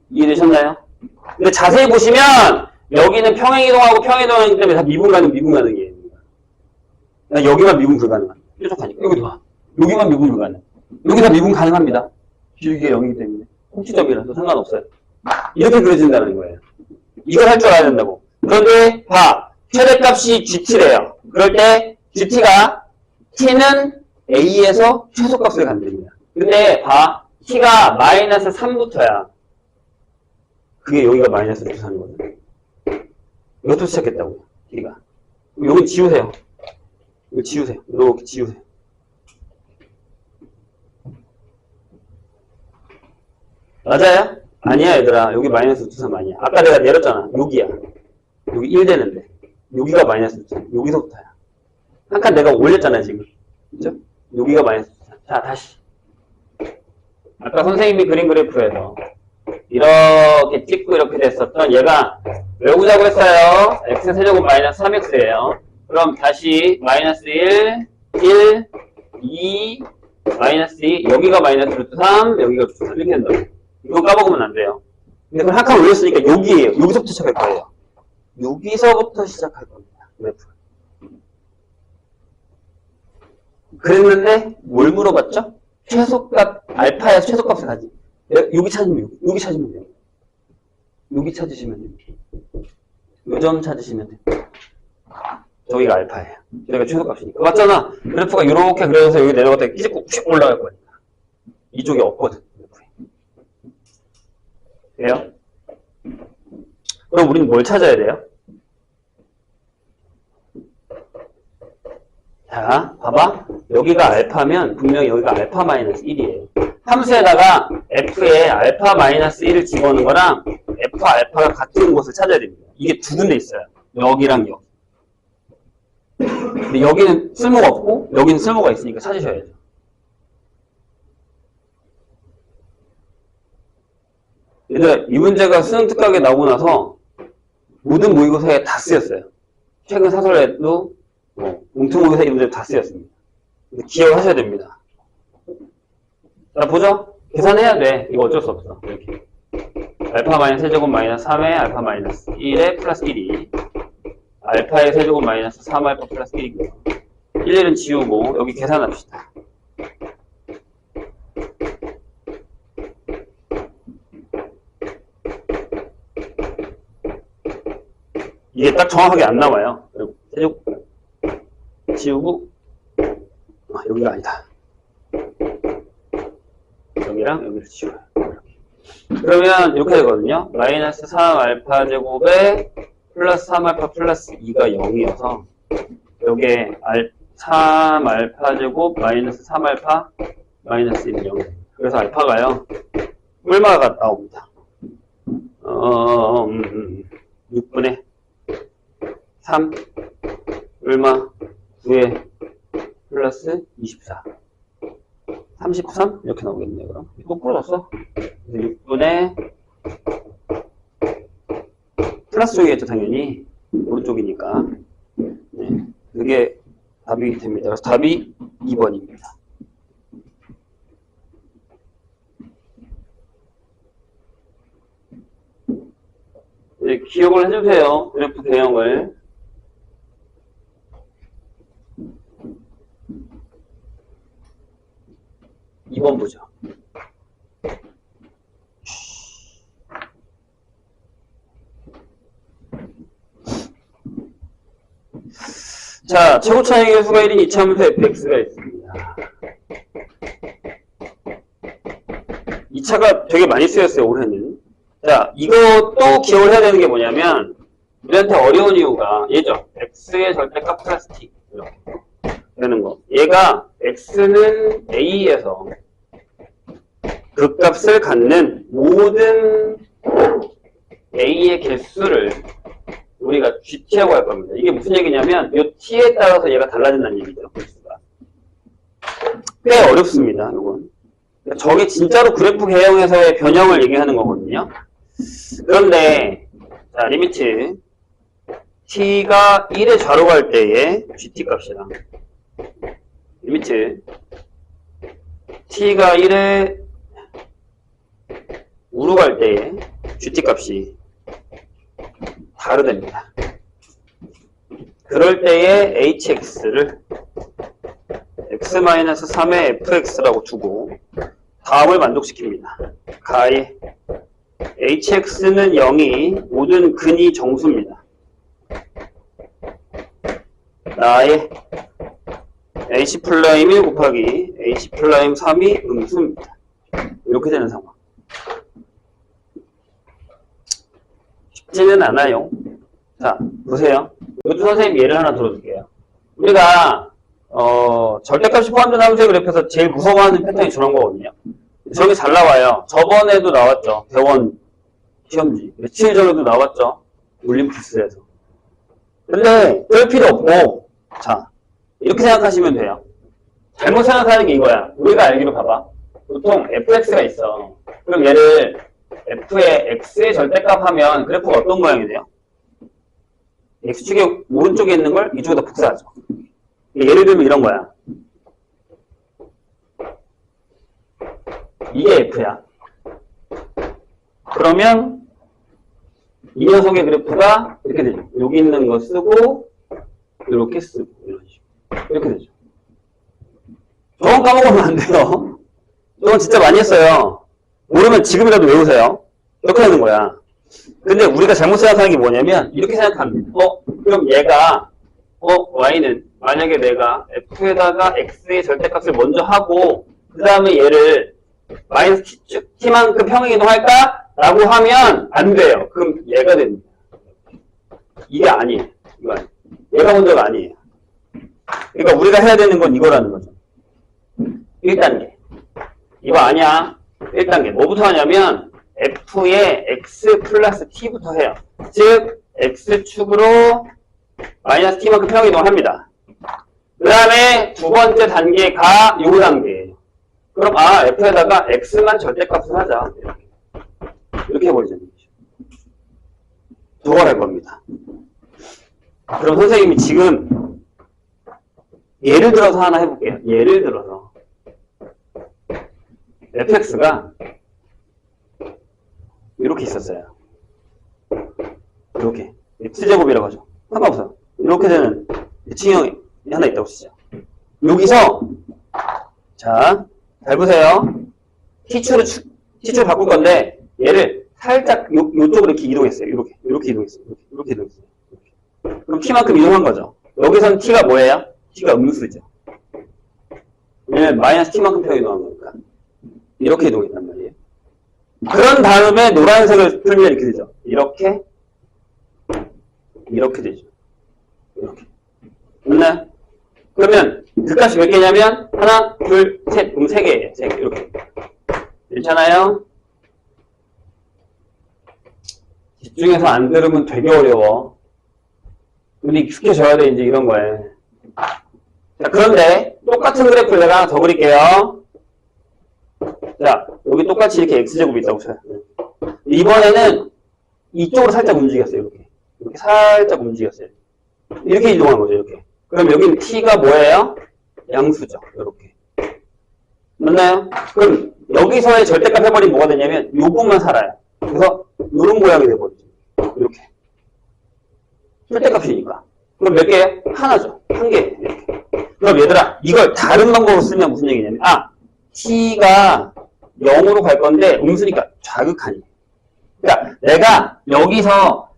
이해되셨나요? 근데 자세히 보시면 여기는 평행이동하고 평행이동하기 때문에 다 미분 가능이에요. 여기만 미분 불가능한. 뾰족하니까. 여기도 봐. 여기만 미분 불가능. 여기 다 미분 가능합니다. 길게 0이기 때문에. 꼭지점이라서 상관없어요. 이렇게 그려진다는 거예요. 이걸 할 줄 알아야 된다고. 그런데 봐. 최대값이 GT래요. 그럴 때 GT가 T는 A에서 최소값을 간답니다. 근데 봐. T가 마이너스 3부터야. 그게 여기가 마이너스 3이거든. 이것도 시작했다고요. T가. 여기 지우세요. 이거 지우세요. 이렇게 지우세요. 맞아요? 아니야, 얘들아. 여기 마이너스 2,3 아니야. 아까 내가 내렸잖아. 여기야. 여기 1 되는데. 여기가 마이너스 2,3. 여기서부터야. 한 칸 내가 올렸잖아, 지금. 그죠? 여기가 마이너스 2,3. 자, 다시. 아까 선생님이 그린 그래프에서 이렇게 찍고 이렇게 됐었던 얘가 외우자고 했어요. x세제곱 마이너스 3x예요. 그럼 다시 마이너스 1, 2, 마이너스 2, 여기가 마이너스 루트 3, 여기가 루트 3 이렇게 된다고. 이거 까먹으면 안 돼요. 근데 그걸 한 칸 올렸으니까 여기에요. 여기서부터 시작할 거예요. 여기서부터 시작할 겁니다. 그래프. 그랬는데 뭘 물어봤죠? 최소값, 알파에서 최소값을 가지. 여기 찾으면 여기 찾으면 돼요. 여기 찾으시면 돼요. 요 점 찾으시면 돼요. 저기가 알파예요. 저기가 최소값이니까. 맞잖아. 그래프가 이렇게 그려서 여기 내려갔다가 끼집고 휙 올라갈 거니까. 이쪽이 없거든. 그래요? 그럼 우리는 뭘 찾아야 돼요? 자, 봐봐. 여기가 알파면 분명히 여기가 알파 마이너스 1이에요. 함수에다가 f에 알파 마이너스 1을 집어넣는 거랑 f 알파가 같은 곳을 찾아야 됩니다. 이게 두 군데 있어요. 여기랑 여기. 근데 여기는 쓸모가 없고 여기는 쓸모가 있으니까 찾으셔야죠. 얘들아, 이 문제가 수능 특강에 나오고 나서 모든 모의고사에 다 쓰였어요. 최근 사설에도 공통 모의고사 이 문제 다 쓰였습니다. 기억하셔야 됩니다. 자, 보죠. 계산해야 돼. 이거 어쩔 수 없어. 이렇게. 알파 마이너스 세제곱 마이너스 3에 알파 마이너스 1에 플러스 1이 알파의 세제곱 마이너스 3알파 플러스 1이고요. 1은 지우고 여기 계산합시다. 이게 딱 정확하게 안 나와요. 세제곱 지우고 여기가 아니다. 여기랑 여기를 지워요. 그러면 이렇게 되거든요. 마이너스 3알파 제곱에 플러스 3알파 플러스 2가 0이어서 여기에 3알파 제곱 마이너스 3알파 마이너스 1은 0. 그래서 알파가요. 얼마가 나옵니다. 6분의 3 얼마 9에 플러스 24 33 이렇게 나오겠네요. 그럼 거꾸로 넣었어. 6분의 플러스 쪽이겠죠. 당연히 오른쪽이니까. 네, 그게 답이 됩니다. 그래서 답이 2번입니다. 네, 기억을 해주세요. 그래프 개형을. 이번 보죠. 자, 최고 차이 계수가 1인 이차함수 fx가 있습니다. 2차가 되게 많이 쓰였어요, 올해는. 자, 이것도 기억을 해야 되는 게 뭐냐면, 우리한테 어려운 이유가, 얘죠. x의 절대값 플러스 t. 이렇게 되는 거. 얘가 x는 a에서 그 값을 갖는 모든 a의 개수를 우리가 gt라고 할 겁니다. 이게 무슨 얘기냐면 이 t에 따라서 얘가 달라진다는 얘기죠. 개수가. 꽤 어렵습니다. 이건. 저게 진짜로 그래프 개형에서의 변형을 얘기하는 거거든요. 그런데 자, 리미트 t가 1에 좌로 갈 때의 gt 값이랑 리미트 t가 1에 우로 갈 때의 gt 값이 다르답니다. 그럴 때의 hx를 x-3의 fx라고 두고 다음을 만족시킵니다. 가의 hx는 0이 모든 근이 정수입니다. 나의 h'1 곱하기 h'3이 음수입니다. 이렇게 되는 상황. 쉽지는 않아요. 자, 보세요. 이것도 선생님 예를 하나 들어줄게요. 우리가 절대값이 포함된 함수의 그래프에서 제일 무서워하는 패턴이 저런 거거든요. 저게 잘 나와요. 저번에도 나왔죠. 대원 시험지. 며칠 전에도 나왔죠. 올림피스에서. 근데 뺄 필요 없고, 자, 이렇게 생각하시면 돼요. 잘못 생각하는 게 이거야. 우리가 알기로 봐봐. 보통 fx가 있어. 그럼 얘를 f의 x의 절대값 하면 그래프가 어떤 모양이 돼요? x축의 오른쪽에 있는 걸 이쪽에다 복사하죠. 예를 들면 이런 거야. 이게 f야. 그러면 이 녀석의 그래프가 이렇게 되죠. 여기 있는 거 쓰고 이렇게 쓰고 이런 식으로 이렇게 되죠. 저건 까먹으면 안 돼요. 저건 진짜 많이 했어요. 모르면 지금이라도 외우세요. 이렇게 하는 거야. 근데 우리가 잘못 생각하는 게 뭐냐면 이렇게 생각합니다. 그럼 얘가 y는 만약에 내가 f에다가 x의 절대값을 먼저 하고 그 다음에 얘를 마이너스 t만큼 평행이동할까? 라고 하면 안 돼요. 그럼 얘가 됩니다. 이게 아니에요. 이거 아니에요. 얘가 먼저가 아니에요. 그러니까 우리가 해야 되는 건 이거라는 거죠. 1단계. 이거 아니야. 1단계. 뭐부터 하냐면 f의 x 플러스 t부터 해요. 즉 x축으로 마이너스 t만큼 평행이동을 합니다. 그 다음에 두 번째 단계가 요 단계예요. 그럼 f에다가 x만 절대값을 하자. 이렇게 해버리자는 거죠. 저걸 할 겁니다. 그럼 선생님이 지금 예를 들어서 하나 해볼게요. 예를 들어서 fx가 이렇게 있었어요. 이렇게 x제곱이라고 하죠. 상관없어요. 이렇게 되는 대칭형이 하나 있다고 치죠. 여기서 자, 잘 보세요. t축으로 바꿀 건데 얘를 살짝 요쪽으로 이렇게 이동했어요. 이렇게 이동했어요. 이렇게 이동했어요. 이렇게. 그럼 t만큼 이동한 거죠. 여기선 t가 뭐예요? t가 음수죠. 왜냐면 마이너스 t만큼 평 이동한 거니까. 이렇게 이동했단 말이에요. 그런 다음에 노란색을 풀면 이렇게 되죠. 이렇게 되죠. 이렇게. 맞나요? 그러면 그 값이 몇 개냐면 하나, 둘, 셋, 그럼 세 개예요. 세 개. 이렇게. 괜찮아요? 집중해서 안 들으면 되게 어려워. 근데 익숙해져야 돼, 이제 이런 거에. 자, 그런데 똑같은 그래프를 내가 하나 더 그릴게요. 자, 여기 똑같이 이렇게 x제곱이 있다고 쳐요. 이번에는 이쪽으로 살짝 움직였어요. 이렇게 살짝 움직였어요. 이렇게 이동한 거죠. 이렇게. 그럼 여기는 t가 뭐예요? 양수죠. 이렇게. 맞나요? 그럼 여기서의 절대값 해버리면 뭐가 되냐면 요것만 살아요. 그래서 이런 모양이 돼버리죠. 이렇게. 절대값이니까. 그럼 몇 개예요? 하나죠. 한 개. 이렇게. 그럼 얘들아, 이걸 다른 방법으로 쓰면 무슨 얘기냐면 t가 0으로 갈 건데 음수니까 좌극한이에요. 그러니까 내가 여기서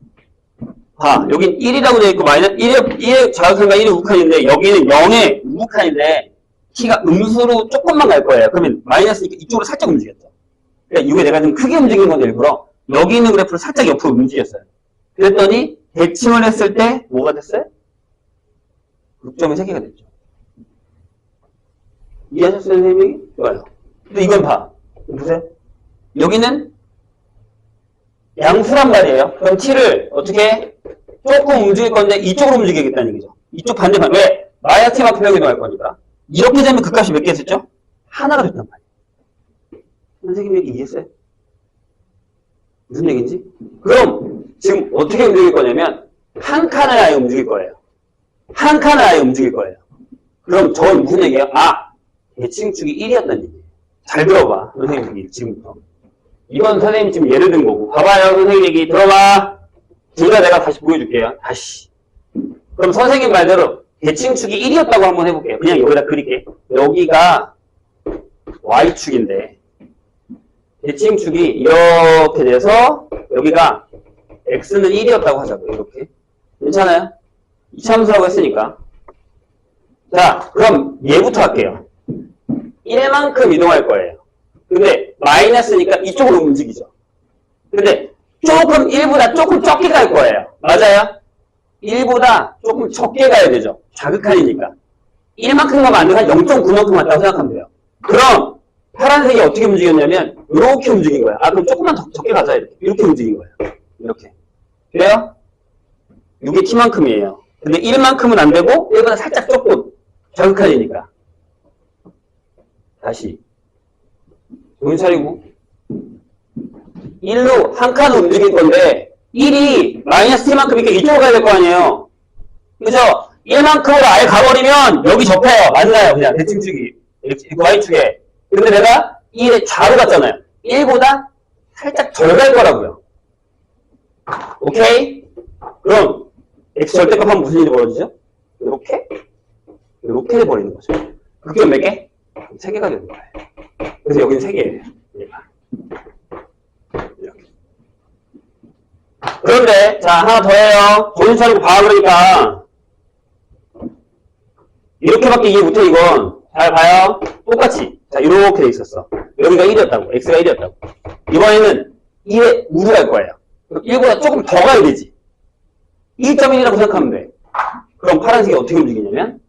여긴 1이라고 되어 있고 마이너스 1의 좌극한과 1의 우극한인데 여기는 0의 우극한인데 t가 음수로 조금만 갈 거예요. 그러면 마이너스니까 이쪽으로 살짝 움직였죠. 그러니까 이게 내가 좀 크게 움직인 건데 일부러 여기 있는 그래프를 살짝 옆으로 움직였어요. 그랬더니 대칭을 했을 때 뭐가 됐어요? 극점이 3개가 됐죠. 이해하셨어요, 선생님이? 좋아요. 근데 이건 보세요. 여기는 양수란 말이에요. 그럼 t를 어떻게 조금 움직일 건데 이쪽으로 움직이겠다는 얘기죠. 이쪽 반대편. 왜? 마이너스 t만큼 평행이동 할 거니까. 이렇게 되면 그 값이 몇 개 됐죠? 하나가 됐단 말이에요. 선생님 얘기 이해했어요? 무슨 얘기인지? 그럼 지금 어떻게 움직일 거냐면 한 칸을 아예 움직일 거예요. 한 칸을 아예 움직일 거예요. 그럼 저건 무슨 얘기예요? 대칭축이 1이었다는 얘기예요. 잘 들어봐. 선생님 얘기 지금부터. 이건 선생님 지금 예를 든 거고. 봐봐요. 선생님 얘기 들어봐. 둘 다 내가 다시 보여줄게요. 다시. 그럼 선생님 말대로 대칭축이 1이었다고 한번 해볼게요. 그냥 여기다 그릴게. 여기가 Y축인데 대칭축이 이렇게 돼서 여기가 X는 1이었다고 하자고요. 이렇게. 괜찮아요? 이차함수라고 했으니까. 자, 그럼 얘부터 할게요. 1만큼 이동할 거예요. 근데 마이너스니까 이쪽으로 움직이죠. 근데 조금 1보다 조금 적게 갈 거예요. 맞아요? 1보다 조금 적게 가야 되죠. 자극한이니까. 1만큼 가면 안 되고 한 0.9만큼 갔다고 생각하면 돼요. 그럼 파란색이 어떻게 움직였냐면 이렇게 움직인 거야. 그럼 조금만 더 적게 가자. 이렇게 움직인 거예요. 이렇게. 그래요? 이게 t만큼이에요. 근데 1만큼은 안 되고 1보다 살짝 조금 자극한이니까. 다시. 정신 차리고. 1로 한 칸을 움직일 건데 1이 마이너스 t만큼이니까 이쪽으로 가야 될 거 아니에요. 그죠? 1만큼으로 아예 가버리면 여기 접혀요. 맞나요? 그냥 대칭축이 Y축에. 근데 내가 1에 좌로 갔잖아요. 1보다 살짝 덜 갈 거라고요. 오케이? 그럼 X 절대값 하면 무슨 일이 벌어지죠? 이렇게 돼버리는 거죠. 극점 몇 개? 3개가 되는 거예요. 그래서 여기는 3개예요. 얘가. 이렇게. 그런데 자 하나 더 해요. 정신 차리고 봐. 그러니까 이렇게밖에 이해 못해. 이건 잘 봐요. 똑같이 자 이렇게 돼 있었어. 여기가 1이었다고. x가 1이었다고. 이번에는 1에 우주할 거예요. 1보다 조금 더 가야 되지. 1.1이라고 생각하면 돼. 그럼 파란색이 어떻게 움직이냐면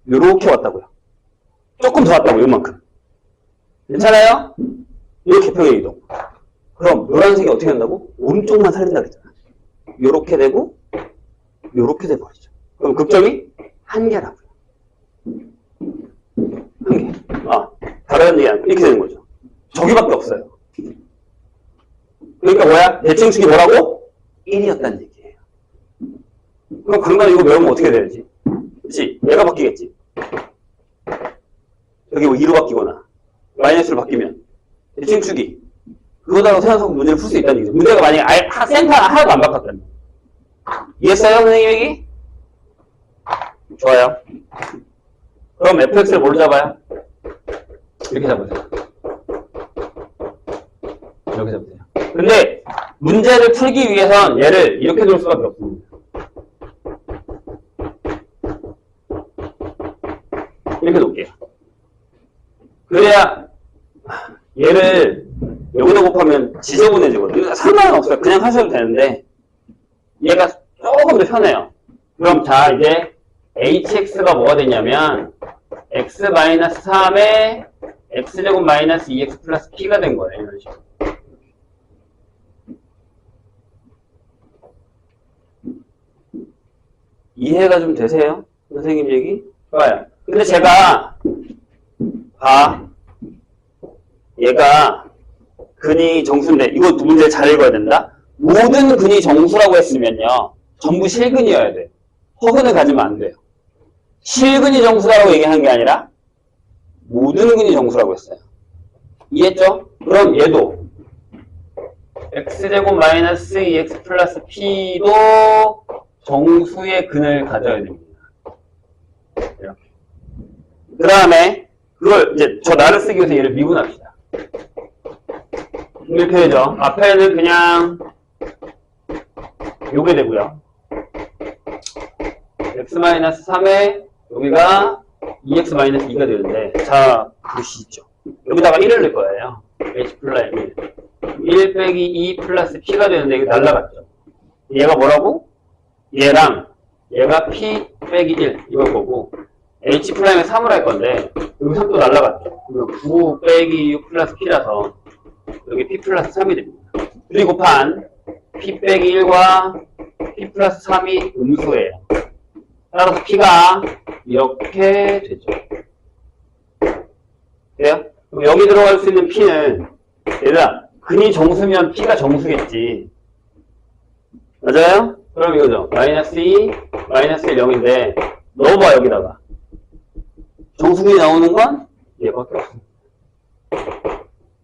요렇게 왔다고요. 조금 더 왔다고. 요만큼. 괜찮아요? 이렇게 평행 이동. 그럼 노란색이 어떻게 한다고? 오른쪽만 살린다 그랬잖아. 요렇게 되고 요렇게 돼버리죠. 그럼 극점이 1개라고요. 1개. 다른 얘기 아니고 이렇게 되는 거죠. 저기밖에 없어요. 그러니까 뭐야? 대칭축이 뭐라고? 1이었다는 얘기예요. 그럼 강단 이거 외우면 어떻게 돼야지? 그치? 얘가 바뀌겠지. 여기 뭐 2로 바뀌거나 마이너스로 바뀌면 대칭축이 그거다가 생각하고 문제를 풀 수 있다는 얘기죠. 문제가 만약에 센터 하나도 안 바꿨다면. 이해했어요, 선생님 얘기? 좋아요. 그럼 fx를 뭘로 잡아요? 이렇게 잡으세요. 이렇게 잡으세요. 근데 문제를 풀기 위해선 얘를 이렇게 놓을 수밖에 없습니다. 이렇게 놓을게요. 그래야 얘를 여기다 곱하면 지저분해지거든요. 상관은 없어요. 그냥 하셔도 되는데 얘가 조금 더 편해요. 그럼 자 이제 hx가 뭐가 되냐면 x-3에 x제곱 마이너스 2x 플러스 p가 된 거예요. 이런 식으로. 이해가 좀 되세요? 선생님 얘기? 좋아요. 근데 제가 얘가 근이 정수인데 이거 문제 잘 읽어야 된다. 모든 근이 정수라고 했으면요 전부 실근이어야 돼요. 허근을 가지면 안 돼요. 실근이 정수라고 얘기한 게 아니라 모든 근이 정수라고 했어요. 이해했죠? 그럼 얘도 x제곱 마이너스 2x 플러스 p도 정수의 근을 가져야 됩니다. 이렇게. 그 다음에 그걸 이제 저 나를 쓰기 위해서 얘를 미분합시다. 이렇게 되죠. 앞에는 그냥 요게 되고요. x-3에 여기가 2x-2가 되는데 자 보시죠. 여기다가 1을 넣을 거예요. h 플라임 1 빼기 2 플러스 p가 되는데 이게 날라갔죠. 얘가 뭐라고? 얘랑 얘가 p 빼기 1 이걸 거고 h 플라임에 3을 할 건데 여기 3도 날라갔죠. 그러면 9 빼기 6 플러스 p라서 여기 p 플러스 3이 됩니다. 둘이 곱한 p 빼기 1과 p 플러스 3이 음수예요. 따라서 p가 이렇게 되죠. 돼요? 그럼 여기 들어갈 수 있는 p는 얘들아 근이 정수면 p가 정수겠지. 맞아요? 그럼 이거죠. 마이너스 2, 마이너스 1, 0인데 넣어봐 여기다가. 정수근이 나오는 건 얘밖에 없습니다.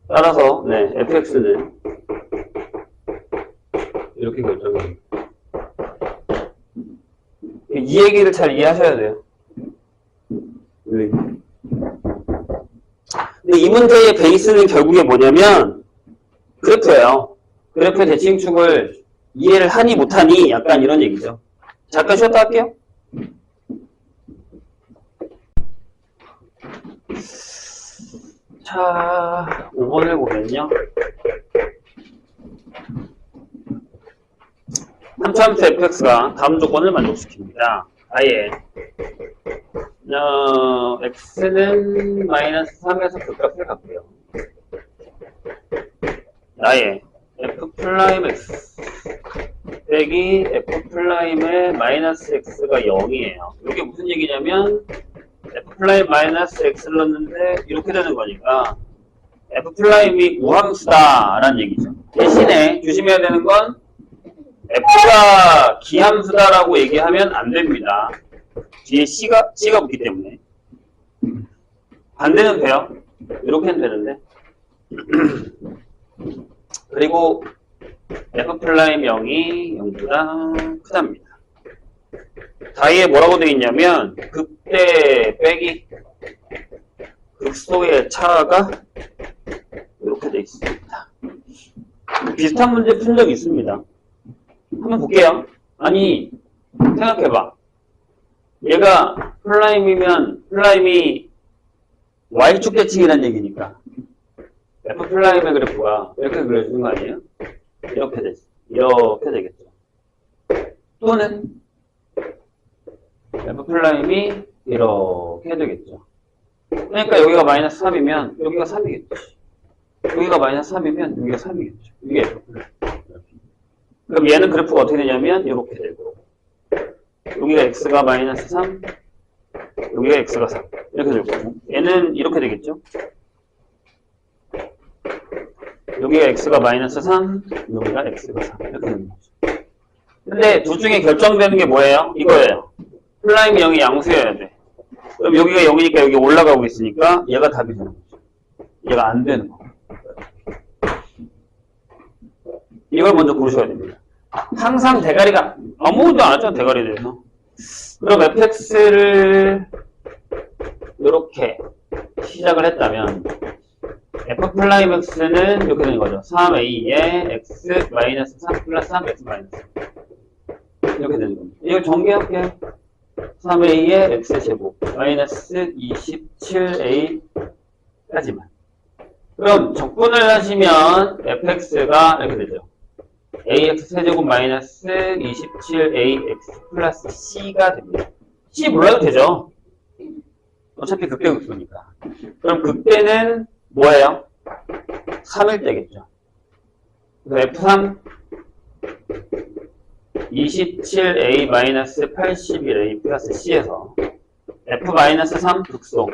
따라서 네, fx는 이렇게 결정됩니다. 이 얘기를 잘 이해하셔야 돼요. 근데 이 문제의 베이스는 결국에 뭐냐면 그래프예요. 그래프의 대칭축을 이해를 하니 못하니 약간 이런 얘기죠. 잠깐 쉬었다 할게요. 자, 5번을 보면요. 3차함수 fx가 다음 조건을 만족시킵니다. 아예 x는 마이너스 3에서 극값을 갖고요. 아예 f 플라임 x 빼기 f 플라임의 마이너스 x가 0이에요. 이게 무슨 얘기냐면 f 플라임 마이너스 x를 넣었는데 이렇게 되는 거니까 f 플라임이 우함수다 라는 얘기죠. 대신에 조심해야 되는 건 f가 기함수다라고 얘기하면 안 됩니다. 뒤에 c가 붙기 때문에. 반대는 돼요. 이렇게는 되는데. 그리고 f'0이 0보다 크답니다. 다이에 뭐라고 되어 있냐면 극대 빼기 극소의 차가 이렇게 돼 있습니다. 비슷한 문제 푼 적이 있습니다. 한번 볼게요. 아니, 생각해봐. 얘가 플라임이면 플라임이 y축 대칭이라는 얘기니까 f 플라임의 그래프가 이렇게 그려지는 거 아니에요? 이렇게 되겠죠. 또는 f 플라임이 이렇게 되겠죠. 그러니까 여기가 마이너스 3이면 여기가 3이겠죠. 여기가 마이너스 3이면 여기가 3이겠죠. 이게 f 플라임. 그럼 얘는 그래프가 어떻게 되냐면 이렇게 되고, 여기가 x가 마이너스 3, 여기가 x가 3 이렇게 될 거고, 얘는 이렇게 되겠죠. 여기가 x가 마이너스 3, 여기가 x가 3 이렇게 되는 거죠. 근데 둘 중에 결정되는 게 뭐예요? 이거예요. 플라임이 0이 양수여야 돼. 그럼 여기가 0이니까 여기 올라가고 있으니까 얘가 답이 되는 거죠. 얘가 안 되는 거. 이걸 먼저 고르셔야 됩니다. 항상 대가리가 아무것도 안 했잖아, 대가리에 대해서. 그럼 fx를 이렇게 시작을 했다면 f 플라임 x는 이렇게 되는 거죠. 3a에 x 마이너스 3 플러스 3 x 마이너스 이렇게 되는 겁니다. 이걸 전개할게요. 3a에 x제곱 마이너스 27a까지만. 그럼 적분을 하시면 fx가 이렇게 되죠. ax 세제곱 마이너스 27ax 플러스 c가 됩니다. c 몰라도 되죠. 어차피 극대극소니까. 그럼 극대는 뭐예요? 3일 때겠죠. 그래서 f3 27a 마이너스 81a 플러스 c에서 f-3 극소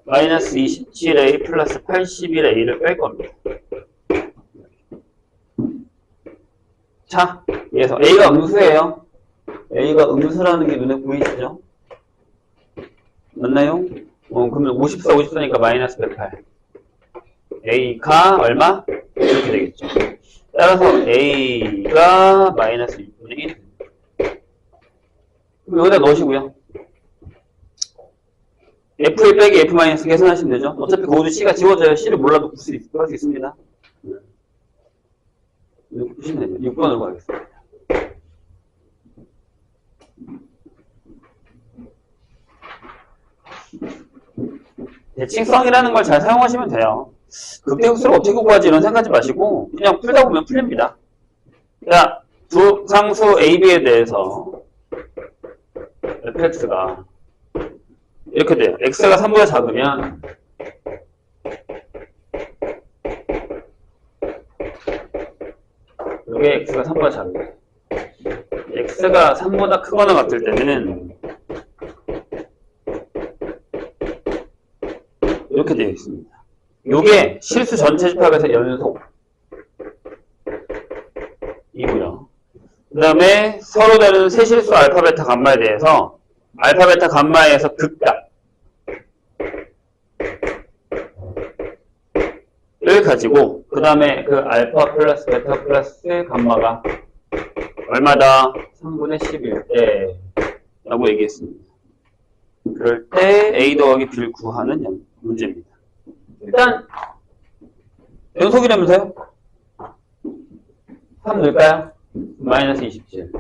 마이너스 27a 플러스 81a를 뺄 겁니다. 자, 그래서 a가 음수예요. a가 음수라는 게 눈에 보이시죠? 맞나요? 그러면 54, 54니까 마이너스 108. a가 얼마? 이렇게 되겠죠. 따라서 a가 마이너스 6분의 1. 그럼 여기다 넣으시고요. f1 빼기 f 마이너스 계산하시면 되죠. 어차피 거기도 c가 지워져요. c를 몰라도 할 수 있습니다. 이렇게 푸시면 되죠. 6번으로 가겠습니다. 대칭성이라는 걸 잘 사용하시면 돼요. 극대극소를 어떻게 구하지 이런 생각하지 마시고 그냥 풀다 보면 풀립니다. 자, 두 상수 A, B에 대해서 fx가 이렇게 돼요. x가 3보다 작으면 이게 x가 3보다 작아요. x가 3보다 크거나 같을 때는 이렇게 되어 있습니다. 요게 실수 전체 집합에서 연속 이고요. 그 다음에 서로 다른 세실수 알파, 베타, 감마에 대해서 알파, 베타, 감마에서 극값 를 가지고 그 다음에 그 알파 플러스 베타 플러스 감마가 얼마다? 3분의 11대 라고 얘기했습니다. 그럴 때 A 더하기 B를 구하는 문제입니다. 일단 연속이라면서요? 3 넣을까요? 마이너스 27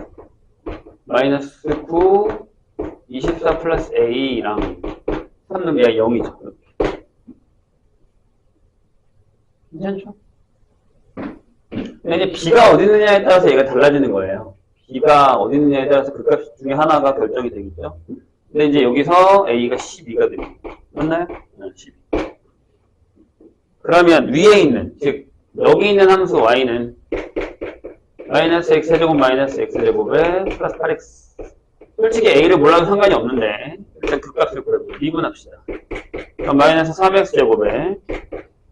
마이너스 9 24 플러스 A랑 3 넣으면 얘가 0이죠. 괜찮죠? 이제 B가 어디 있느냐에 따라서 얘가 달라지는 거예요. B가 어디 있느냐에 따라서 그 값 중에 하나가 결정이 되겠죠. 근데 이제 여기서 A가 12가 됩니다. 맞나요? 12. 그러면 위에 있는, 즉 여기 있는 함수 y는 마이너스 x제곱 마이너스 x제곱에 플러스 8x. 솔직히 a를 몰라도 상관이 없는데 일단 그 값을 미분합시다. 그럼 마이너스 3x제곱에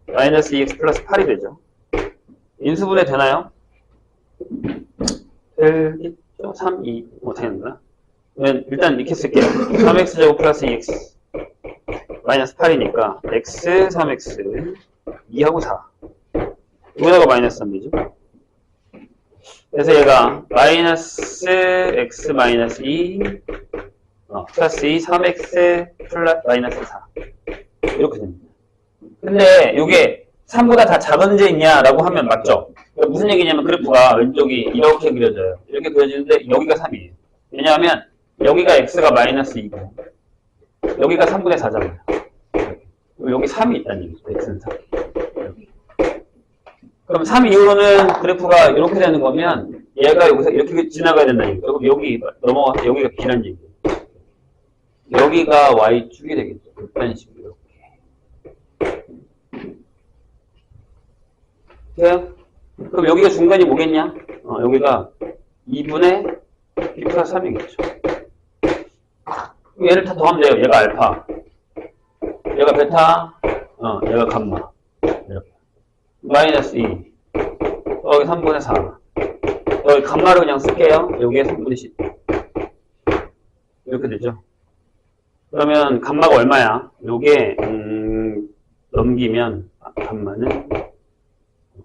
마이너스 2x 플러스 8이 되죠. 인수분해 되나요? 되겠죠. 3, 2 어떻게 되나? 일단 이렇게 쓸게요. 3x제곱 플러스 2x 마이너스 8이니까 x, 3x 2하고 4 여기다가 마이너스 3 되죠. 그래서 얘가 마이너스 x 마이너스 2 플러스 2 3x 플러스 마이너스 4 이렇게 됩니다. 근데 이게 3보다 다 작은 게 있냐라고 하면 맞죠? 그러니까 무슨 얘기냐면 그래프가 왼쪽이 이렇게 그려져요. 이렇게 그려지는데 여기가 3이에요. 왜냐하면 여기가 x가 마이너스 2고 여기가 3분의 4잖아요. 여기 3이 있다는 얘기죠. x는 3. 그럼 3 이후로는 그래프가 이렇게 되는 거면 얘가 여기서 이렇게 지나가야 된다는 얘기죠. 그럼 여기 넘어가서 여기가 b라는 얘기예요. 여기가 y축이 되겠죠. 이런 식으로 이렇게. 그럼 여기가 중간이 뭐겠냐? 여기가 2분의 b 플러스 3이겠죠. 얘를 다 더하면 돼요. 얘가 알파, 얘가 베타, 얘가 감마. 이렇게. 마이너스 2, 여기 3분의 4. 여기 감마를 그냥 쓸게요. 여기에 3분의 10. 이렇게 되죠. 그러면 감마가 얼마야? 요게 넘기면 감마는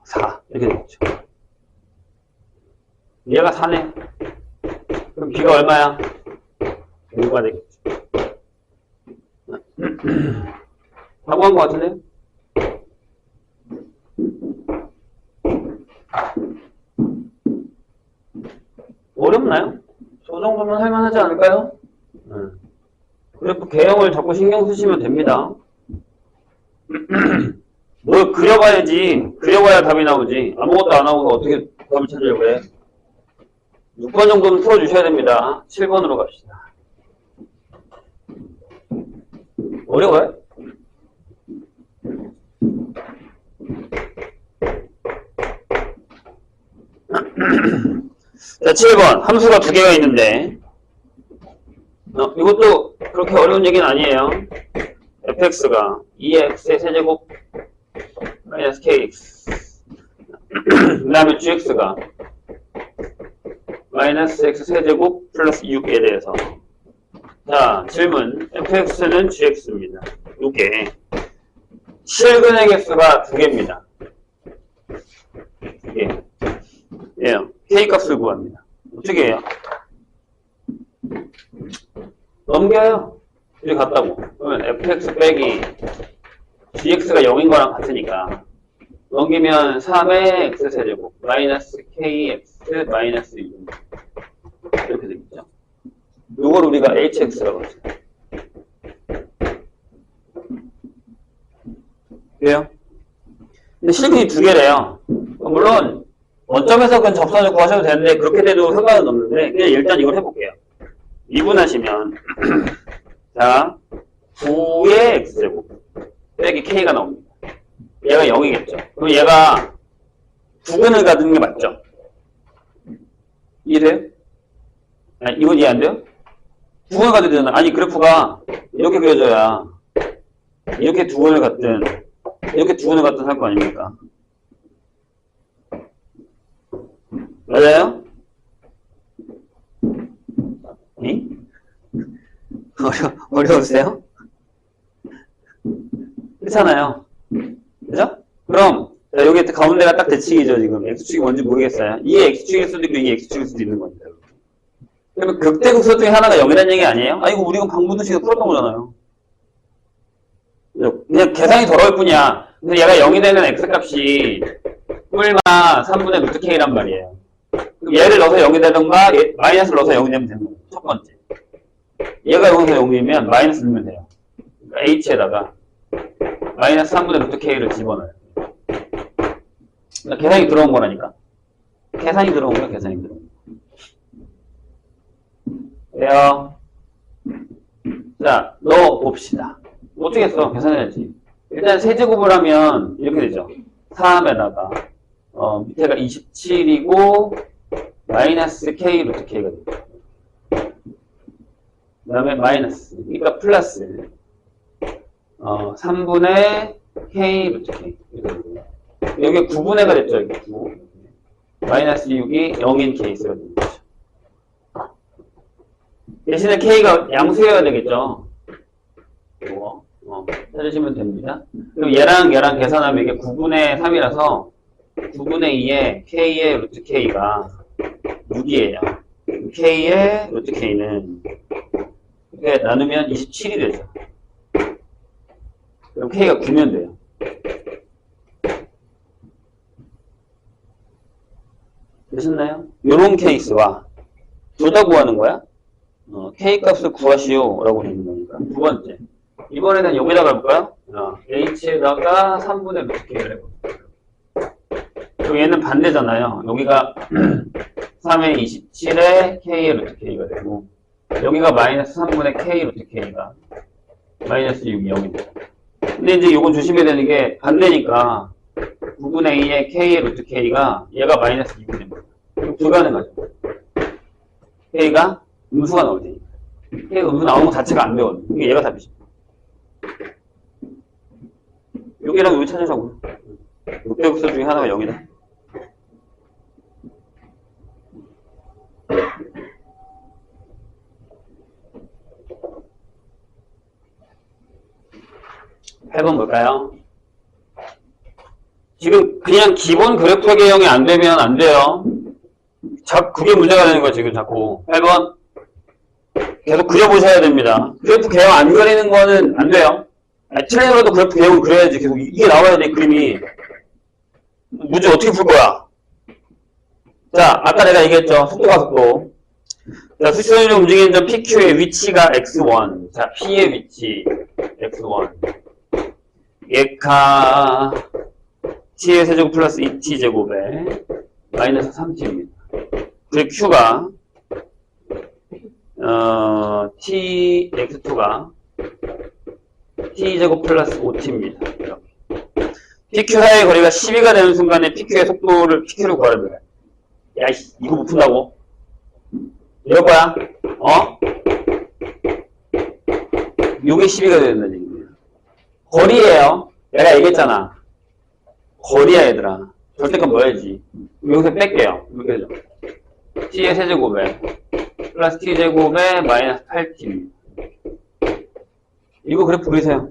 4 이렇게 되겠죠. 얘가 4네. 그럼 b가 얼마야? 6가 되겠죠. 하고 한 것 같은데? 어렵나요? 저 정도면 할만하지 않을까요? 그래프 개형을 자꾸 신경 쓰시면 됩니다. 뭘 그려봐야지. 그려봐야 답이 나오지. 아무것도 안 하고 어떻게 답을 찾으려고 해. 6번 정도는 풀어주셔야 됩니다. 7번으로 갑시다. 어려워요? 자, 7번. 함수가 두 개가 있는데, 이것도 그렇게 어려운 얘기는 아니에요. fx가 2x의 세제곱 마이너스 kx. 그 다음에 gx가 마이너스 x 세제곱 플러스 6에 대해서. 자, 질문. fx는 gx입니다. 2개. 실근의 개수가 2개입니다. 2개. 예, k 값을 구합니다. 어떻게 해요? 넘겨요. 이리 갔다고. 그러면 fx 빼기 gx가 0인 거랑 같으니까 넘기면 3의 x세제곱 마이너스 kx 마이너스 6 이렇게 되겠죠. 이걸 우리가 hx라고 하죠. 그래요? 근데 실근이 2개래요. 물론 원점에서 그건 접선을 구하셔도 되는데 그렇게 돼도 상관은 없는데 그냥 일단 이걸 해볼게요. 미분하시면 자 9의 x제곱 빼기 k가 나옵니다. 얘가 0이겠죠. 그럼 얘가 9근을 가진 게 맞죠? 이해돼요? 아니, 이건 이해 안 돼요? 9근을 가져야 되잖아. 아니 그래프가 이렇게 그려져야 이렇게 2근을 갖든 이렇게 2근을 갖든 할 거 아닙니까? 맞아요? 어려우세요? 그렇잖아요. 그죠? 그럼, 자, 여기 가운데가 딱 대칭이죠, 지금. X축이 뭔지 모르겠어요. 이게 X축일 수도 있고, 이게 X축일 수도 있는 겁니다. 그러면 극대극소 중에 하나가 0이라는 얘기 아니에요? 이거 우리가 방문도식에서 풀었던 거잖아요. 그냥 계산이 더러울 뿐이야. 근데 얘가 0이 되는 X값이 뿔마 3분의 루트 K란 말이에요. 얘를 넣어서 0이 되던가, 마이너스를 넣어서 0이 되면 되는 거예요. 첫 번째. 얘가 여기서 0이면 마이너스 넣으면 돼요. 그러니까 H에다가 마이너스 3분의 루트 K를 집어넣어요. 그러니까 계산이 들어온 거라니까. 계산이 들어온 거야, 계산이 들어온 거. 그래요. 자, 넣어봅시다. 어떻게 했어? 계산해야지. 일단 세제곱을 하면 이렇게 되죠. 3에다가 밑에가 27이고 마이너스 K 루트 K가 되죠. 그 다음에 마이너스, 그러니까 플러스 3분의 K 루트 K 여기 9분의가 됐죠. 여기 9. 마이너스 6이 0인 케이스가 되는 거죠. 대신에 K가 양수여야 되겠죠. 이거 찾으시면 됩니다. 그럼 얘랑 계산하면 이게 9분의 3이라서 9분의 2에 K의 루트 K가 6이에요. K의 루트 K는 이렇게 나누면 27이 되죠. 그럼 K가 9면 돼요. 되셨나요? 요런 케이스와 둘 다 구하는 거야? K 값을 구하시오 라고 되는 거니까. 두 번째. 이번에는 여기다가 해볼까요? H에다가 3분의 루트 K를 해볼게요. 그럼 얘는 반대잖아요. 여기가 3의 27에 K의 루트 K가 되고, 여기가 마이너스 3분의 K 루트 K가 마이너스 6이 0입니다. 근데 이제 요건 조심해야 되는 게 반대니까 9분의 2의 K의 루트 K가 얘가 마이너스 2분의 1입니다. 그럼 불가능하죠. K가 음수가 나올 테니까. K가 음수 나오는 것 자체가 안 되거든요. 이게 얘가 답이죠. 여기랑 여기 찾으자고요. 역대급수 중에 하나가 0이다. 해본 볼까요? 지금 그냥 기본 그래프 개형이 안 되면 안 돼요. 그게 문제가 되는 거야, 지금 자꾸. 8번. 계속 그려보셔야 됩니다. 그래프 개형 안 그리는 거는 안 돼요. 틀리더라도 그래프 개형을 그려야지. 계속 이게 나와야 돼, 그림이. 문제 어떻게 풀 거야? 자, 아까 내가 얘기했죠. 속도가 속도. 자, 수시원으로 움직이는 점 PQ의 위치가 x1. 자, P의 위치 x1. 얘가 t의 세제곱 플러스 2t제곱에 마이너스 3t입니다. 그리고 q가 t x2가 t제곱 플러스 5t입니다. 이렇게. pq 사이의 거리가 12가 되는 순간에 pq의 속도를 pq를 구하는 거야. 야, 이거 못 푼다고? 이럴 거야? 요게 12가 된다는 얘기입니다. 거리예요. 내가 얘기했잖아. 거리야, 얘들아. 절대값 뭐야지. 여기서 뺄게요. 이렇게 되죠. t의 세제곱에 플러스 t제곱에 마이너스 8t입니다. 이거 그래프 그리세요.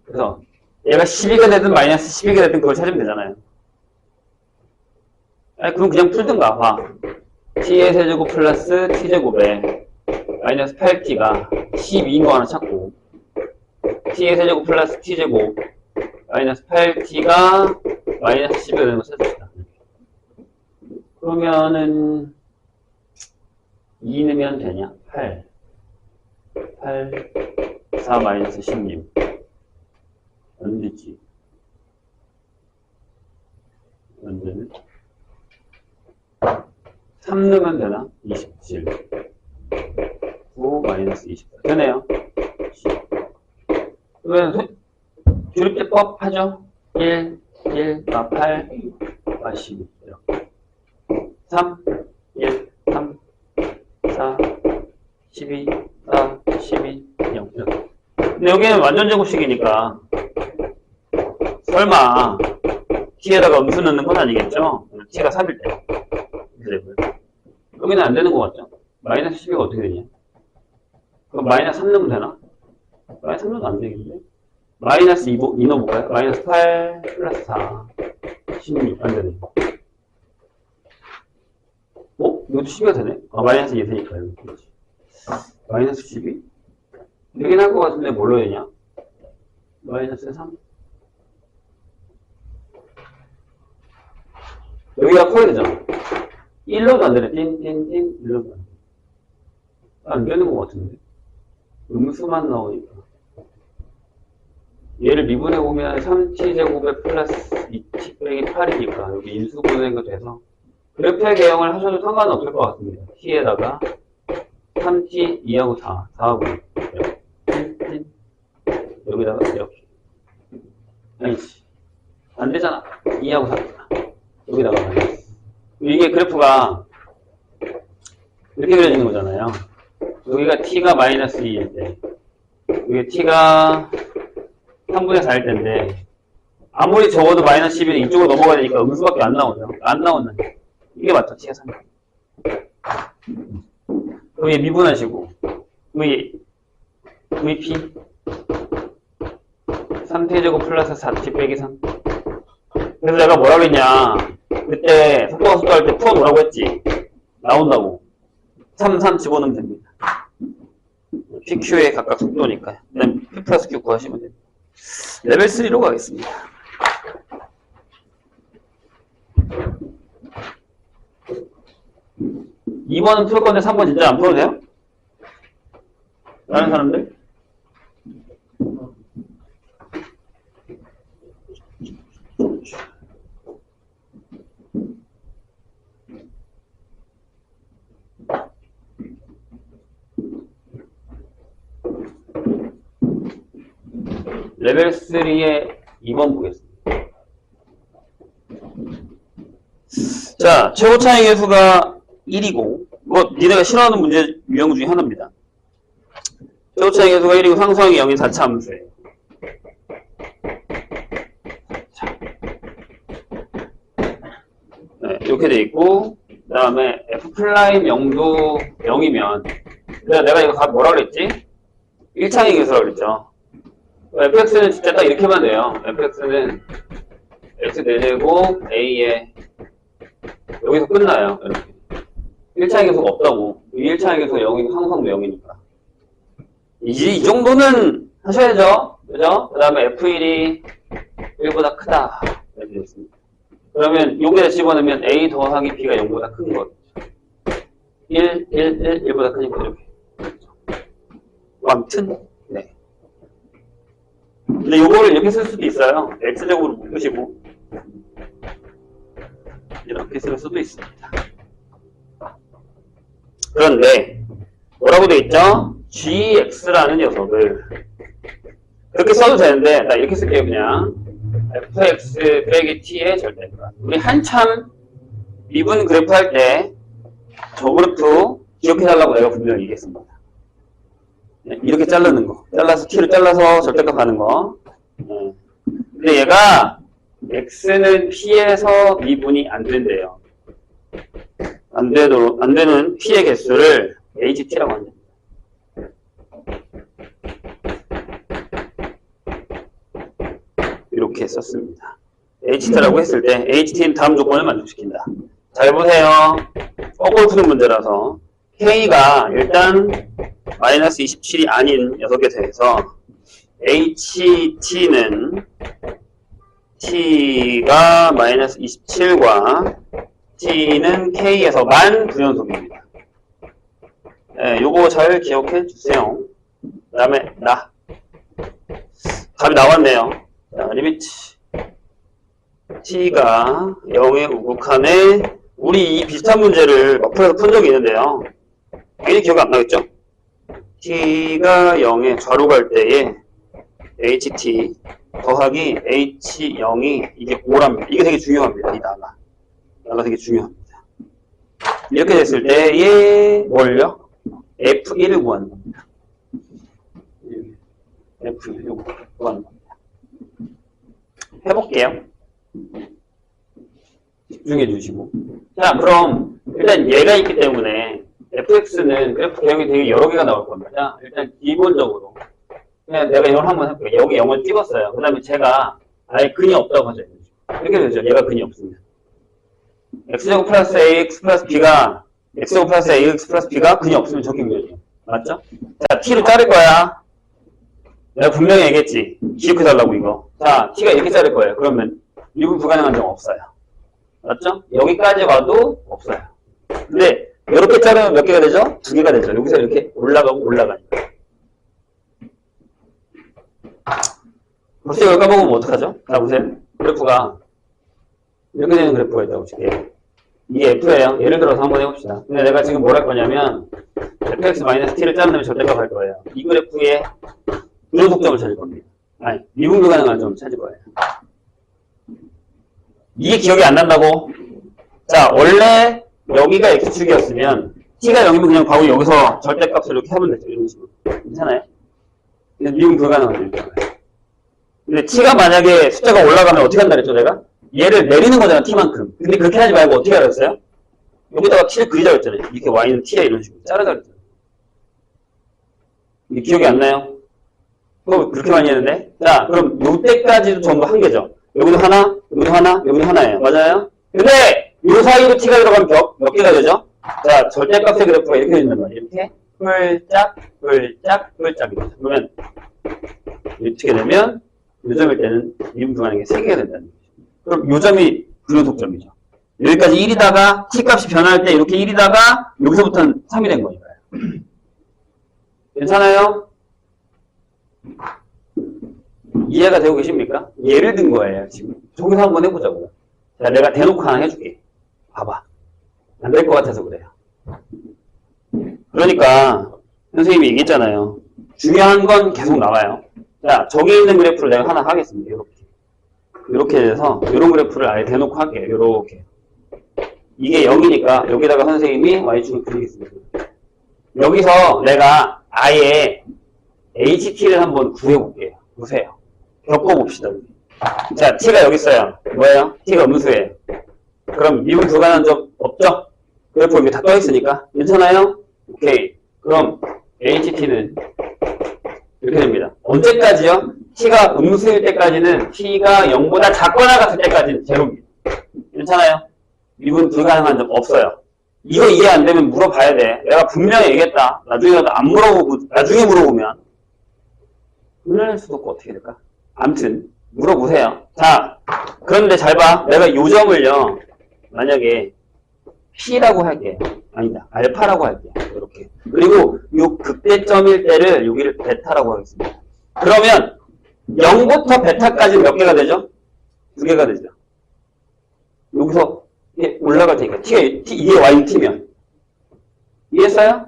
그래서 얘가 12가 되든 마이너스 12가 되든 그걸 찾으면 되잖아요. 그럼 그냥 풀든가. 봐. t의 세제곱 플러스 t제곱에 마이너스 8t가 12인 거 하나 찾고, t의 세제곱 플러스 t제곱 마이너스 8t가 마이너스 10이 되는 거 찾읍시다. 그러면은 2 넣으면 되냐? 8 4 마이너스 16 안 되지. 안 되네. 3 넣으면 되나? 27 9 마이너스 24 되네요. 그러면 조립제법 하죠. 1, 8, 12 이렇게 3, 1, 3, 4, 12, 4, 12, 0 이렇게. 근데 여기는 완전 제곱식이니까 설마 t에다가 음수 넣는 건 아니겠죠? t가 3일 때. 여기는 안 되는 것 같죠? 마이너스 12가 어떻게 되냐? 그럼 마이너스 3 넣으면 되나? 마이너스 3 넣으면 안 되겠는데? 마이너스 2 넣어볼까요? 마이너스 8 플러스 4 16 안 되네. 이것도 12가 되네? 마이너스 2 되니까 여기 마이너스 12? 되긴 할 것 같은데 뭘로 되냐? 마이너스 3 여기가 커야 되잖아. 1로도 안 되네. 띵띵띵 1로도 안 되는 것 같은데 음수만 나오니까. 얘를 미분해보면 3t제곱에 플러스 2t 빼기 8이니까 여기 인수분해가 돼서 그래프의 개형을 하셔도 상관은 없을 것 같습니다. t에다가 3t 2하고 4 4하고 이렇게 여기다가 이렇게 아니지 안 되잖아. 2하고 4 여기다가 마이너스. 이게 그래프가 이렇게 그려지는 거잖아요. 여기가 t가 마이너스 2일 때 여기 t가 3분의 4일 텐데 아무리 적어도 마이너스 10이 이쪽으로 넘어가야 되니까 음수밖에 안 나오죠. 안 나오는 이게 맞죠? t가 3. 그럼 얘 미분하시고 v p 3t제곱 플러스 4t 빼기 3. 그래서 내가 뭐라고 했냐, 그때 속도가 속도할 때 풀어놓으라고 했지. 나온다고. 3 집어넣으면 됩니다. PQ에 각각 속도니까요. 그다음 P 플러스 Q 구하시면 됩니다. 레벨 3로 가겠습니다. 2번은 풀 건데 3번 진짜 안 풀어도 돼요? 다른 사람들? 레벨 3의 2번 보겠습니다. 자, 최고 차이 계수가 1이고, 뭐, 니네가 싫어하는 문제 유형 중에 하나입니다. 최고 차이 계수가 1이고 상수항이 0인 4차 함수예요. 네, 이렇게 돼 있고, 그 다음에 F'0도 0이면, 내가 이거 뭐라 그랬지? 1차이 계수라고 그랬죠. fx는 진짜 딱 이렇게만 돼요. fx는 x 4제곱 a에 여기서 끝나요. 이렇게. 1차의 계수가 없다고. 1차의 계수가 0이고 항상도 0이니까. 이 정도는 하셔야죠. 그죠? 그 다음에 f1이 1보다 크다. 이렇게 되겠습니다. 그러면 여기다 집어넣으면 a 더하기 b가 0보다 큰 거죠. 1, 1보다 크니까 이렇게. 아무튼, 네. 근데 요거를 이렇게 쓸 수도 있어요. x제곱으로 묶으시고 이렇게 쓸 수도 있습니다. 그런데 뭐라고 돼 있죠? gx라는 녀석을 그렇게 써도 되는데 나 이렇게 쓸게요. 그냥 fx 빼기 t의 절대값. 우리 한참 미분 그래프 할 때 저 그래프 기억해달라고 내가 분명히 얘기했습니다. 네, 이렇게 자르는 거. 잘라서 t를 잘라서 절대값 하는 거. 네. 근데 얘가 x는 p에서 미분이 안 된대요. 안 되는 p의 개수를 ht라고 합니다. 이렇게 썼습니다. ht라고 했을 때 ht는 다음 조건을 만족시킨다. 잘 보세요. 거꾸로 푸는 문제라서 k가 일단 마이너스 27이 아닌 6개 더해서 ht는 t가 마이너스 27과 t는 k에서 만 불연속입니다. 네, 요거 잘 기억해 주세요. 그 다음에 답이 나왔네요. 자, 리미트 t가 0에 우극한에 우리 이 비슷한 문제를 막풀에서 푼 적이 있는데요. 괜히 기억이 안 나겠죠? t가 0에 좌로 갈 때에 ht 더하기 h0이 이게 5랍니다. 이게 되게 중요합니다. 이 나가 되게 중요합니다. 이렇게 됐을 때에 뭘요? f1을 구하는 겁니다. f1을 구하는 겁니다. 해볼게요. 집중해 주시고. 자, 그럼 일단 얘가 있기 때문에 fx는 그래프 개형이 되게 여러 개가 나올 겁니다. 일단 기본적으로 그냥 내가 이걸 한번 해볼게요. 여기 0을 찍었어요. 그 다음에 제가 아예 근이 없다고 하죠. 이렇게 되죠. 얘가 근이 없습니다. x제곱 플러스 ax 플러스 b가 x제곱 플러스 ax 플러스 b가 근이 없으면 적용되죠. 맞죠? 자, t를 자를 거야. 내가 분명히 얘기했지. 기억해달라고 이거. 자, t가 이렇게 자를 거예요. 그러면 미분 불가능한 점 없어요. 맞죠? 여기까지 와도 없어요. 근데 이렇게 자르면 몇 개가 되죠? 2개가 되죠. 여기서 이렇게 올라가고 올라가니까. 벌써 여기 까먹으면 어떡하죠? 자, 보세요. 그래프가 이렇게 되는 그래프가 있다고 칠게요. 이게 F예요. 예를 들어서 한번 해봅시다. 근데 내가 지금 뭘 할 거냐면 fx-t를 자른 다음에 절대값 할 거예요. 이 그래프의 불연속점을 찾을 겁니다. 아니, 미분 불가능한 점을 찾을 거예요. 이게 기억이 안 난다고? 자, 원래 여기가 x축이었으면 t가 0이면 그냥 바로 여기서 절대값을 이렇게 하면 되죠. 이런 식으로. 괜찮아요? 근데 미분 불가능한 점이잖아요. 근데 t가 만약에 숫자가 올라가면 어떻게 한다 그랬죠, 내가? 얘를 내리는 거잖아, t만큼. 근데 그렇게 하지 말고 어떻게 하랬어요? 여기다가 t를 그리자 그랬잖아요. 이렇게 y는 t야 이런 식으로 자르자 그랬잖아요. 이게 기억이 안 나요? 그거 그렇게 많이 했는데? 자, 그럼 요때까지도 전부 한 개죠. 여기도 하나, 여기도 하나, 여기도 하나예요. 맞아요? 근데 요 사이로 t가 들어가면 몇 개가 되죠? 자, 절대값의 그래프가 이렇게 된단 말이에요. 이렇게 뿔짝, 뿔짝, 뿔짝이 되죠. 그러면 어떻게 되면 요점일 때는 미분 불가능한 게 3개가 된다는 거죠. 그럼 요점이 불연속점이죠. 여기까지 1이다가 t값이 변할 때 이렇게 1이다가 여기서부터는 3이 된 거니까요. 괜찮아요? 이해가 되고 계십니까? 예를 든 거예요, 지금. 저기서 한번 해보자고요. 자, 내가 대놓고 하나 해줄게. 봐봐. 안 될 것 같아서 그래요. 그러니까, 선생님이 얘기했잖아요. 중요한 건 계속 나와요. 자, 저기 있는 그래프를 내가 하나 하겠습니다. 이렇게. 이렇게 해서, 이런 그래프를 아예 대놓고 할게요. 이렇게. 이게 0이니까, 여기다가 선생님이 y축을 그리겠습니다. 여기서 내가 아예 ht를 한번 구해볼게요. 보세요. 겪어봅시다. 자, t가 여기 있어요. 뭐예요? t가 음수예요. 그럼 미분 불가능한 점 없죠? 그래프 여기 다 떠있으니까. 괜찮아요? 오케이. 그럼 ht는 이렇게 됩니다. 언제까지요? t가 음수일 때까지는 t가 0보다 작거나 같을 때까지는 제로입니다. 괜찮아요? 미분 불가능한 점 없어요. 이거 이해 안 되면 물어봐야 돼. 내가 분명히 얘기했다. 나중에라도 안 물어보고, 나중에 물어보면 혼란할 수도 없고 어떻게 될까? 암튼 물어보세요. 자, 그런데 잘 봐. 내가 요 점을요, 만약에 P라고 할게. 아니다. 알파라고 할게. 이렇게. 그리고 요 극대점일 때를 여기를 베타라고 하겠습니다. 그러면 0부터 베타까지 몇 개가 되죠? 2개가 되죠. 여기서 이게 올라갈 테니까. 이게 Yt면. 이해했어요?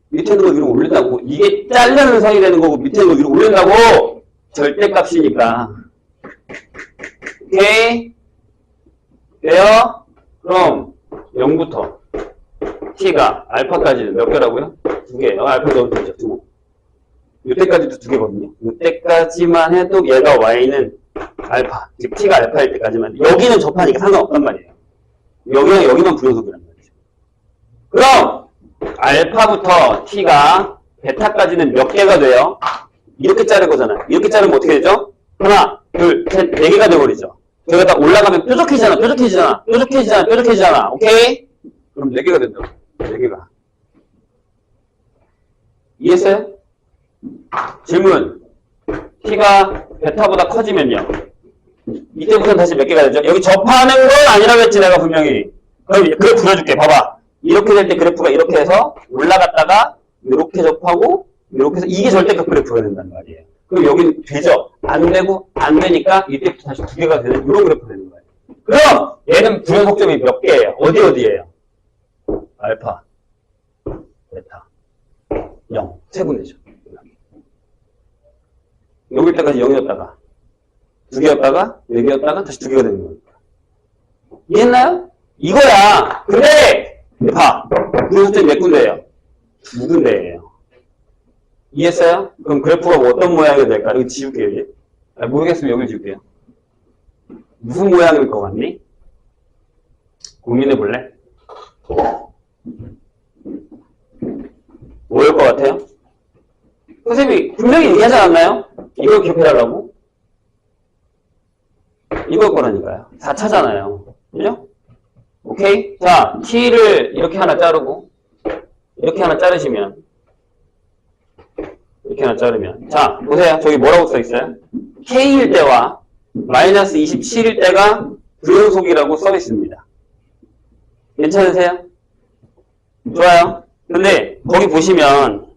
밑에 있는 거 위로 올린다고. 이게 자르는 선이 되는 거고 밑에 있는 거 위로 올린다고. 절대값이니까. 오케이? 돼요? 그럼 0부터 t가 알파까지는 몇 개라고요? 2개. 알파 넣으면 되죠. 2개. 이때까지도 2개거든요. 이때까지만 해도 얘가 y는 알파. 즉 t가 알파일 때까지만. 여기는 접하니까 상관없단 말이에요. 여기랑 여기만 불연속이란 말이죠. 그럼 알파부터 t가 베타까지는 몇 개가 돼요? 이렇게 자를 거잖아. 이렇게 자르면 어떻게 되죠? 하나, 둘, 셋, 4개가 돼버리죠. 저기다 올라가면 뾰족해지잖아. 오케이? 그럼 4개가 된다고. 4개가. 이해했어요? 질문. t가 베타보다 커지면요. 이때부터는 다시 몇 개가 되죠? 여기 접하는 건 아니라고 했지, 내가 분명히. 그럼 그래프 그려줄게. 봐봐. 이렇게 될 때 그래프가 이렇게 해서 올라갔다가 이렇게 접하고 이렇게 해서 이게 절대값 그래프가 된단 말이에요. 그럼 여기는 되죠? 안 되고 안 되니까 이때부터 다시 2개가 되는 이런 그래프가 되는 거예요. 그럼 얘는 불연속점이 몇 개예요? 어디예요? 알파, 베타, 0. 세 군데죠. 여길 때까지 0이었다가 2개였다가 4개였다가 다시 2개가 되는 거니까. 이해했나요? 이거야. 근데 봐. 불연속점이 몇 군데예요? 2군데예요. 이해했어요? 그럼 그래프가 뭐 어떤 모양이 될까? 여기 지울게요, 여기. 모르겠으면 여기 지울게요. 무슨 모양일 것 같니? 고민해 볼래? 뭐일 것 같아요? 선생님이 분명히 얘기하지 않았나요? 이걸 기억해달라고? 이걸 거라니까요. 4차잖아요. 그죠? 오케이? 자, t를 이렇게 하나 자르고, 이렇게 하나 자르시면, 이렇게 하나 자르면. 자, 보세요. 저기 뭐라고 써있어요? K일 때와 마이너스 27일 때가 불연속이라고 써있습니다. 괜찮으세요? 좋아요. 근데 거기 보시면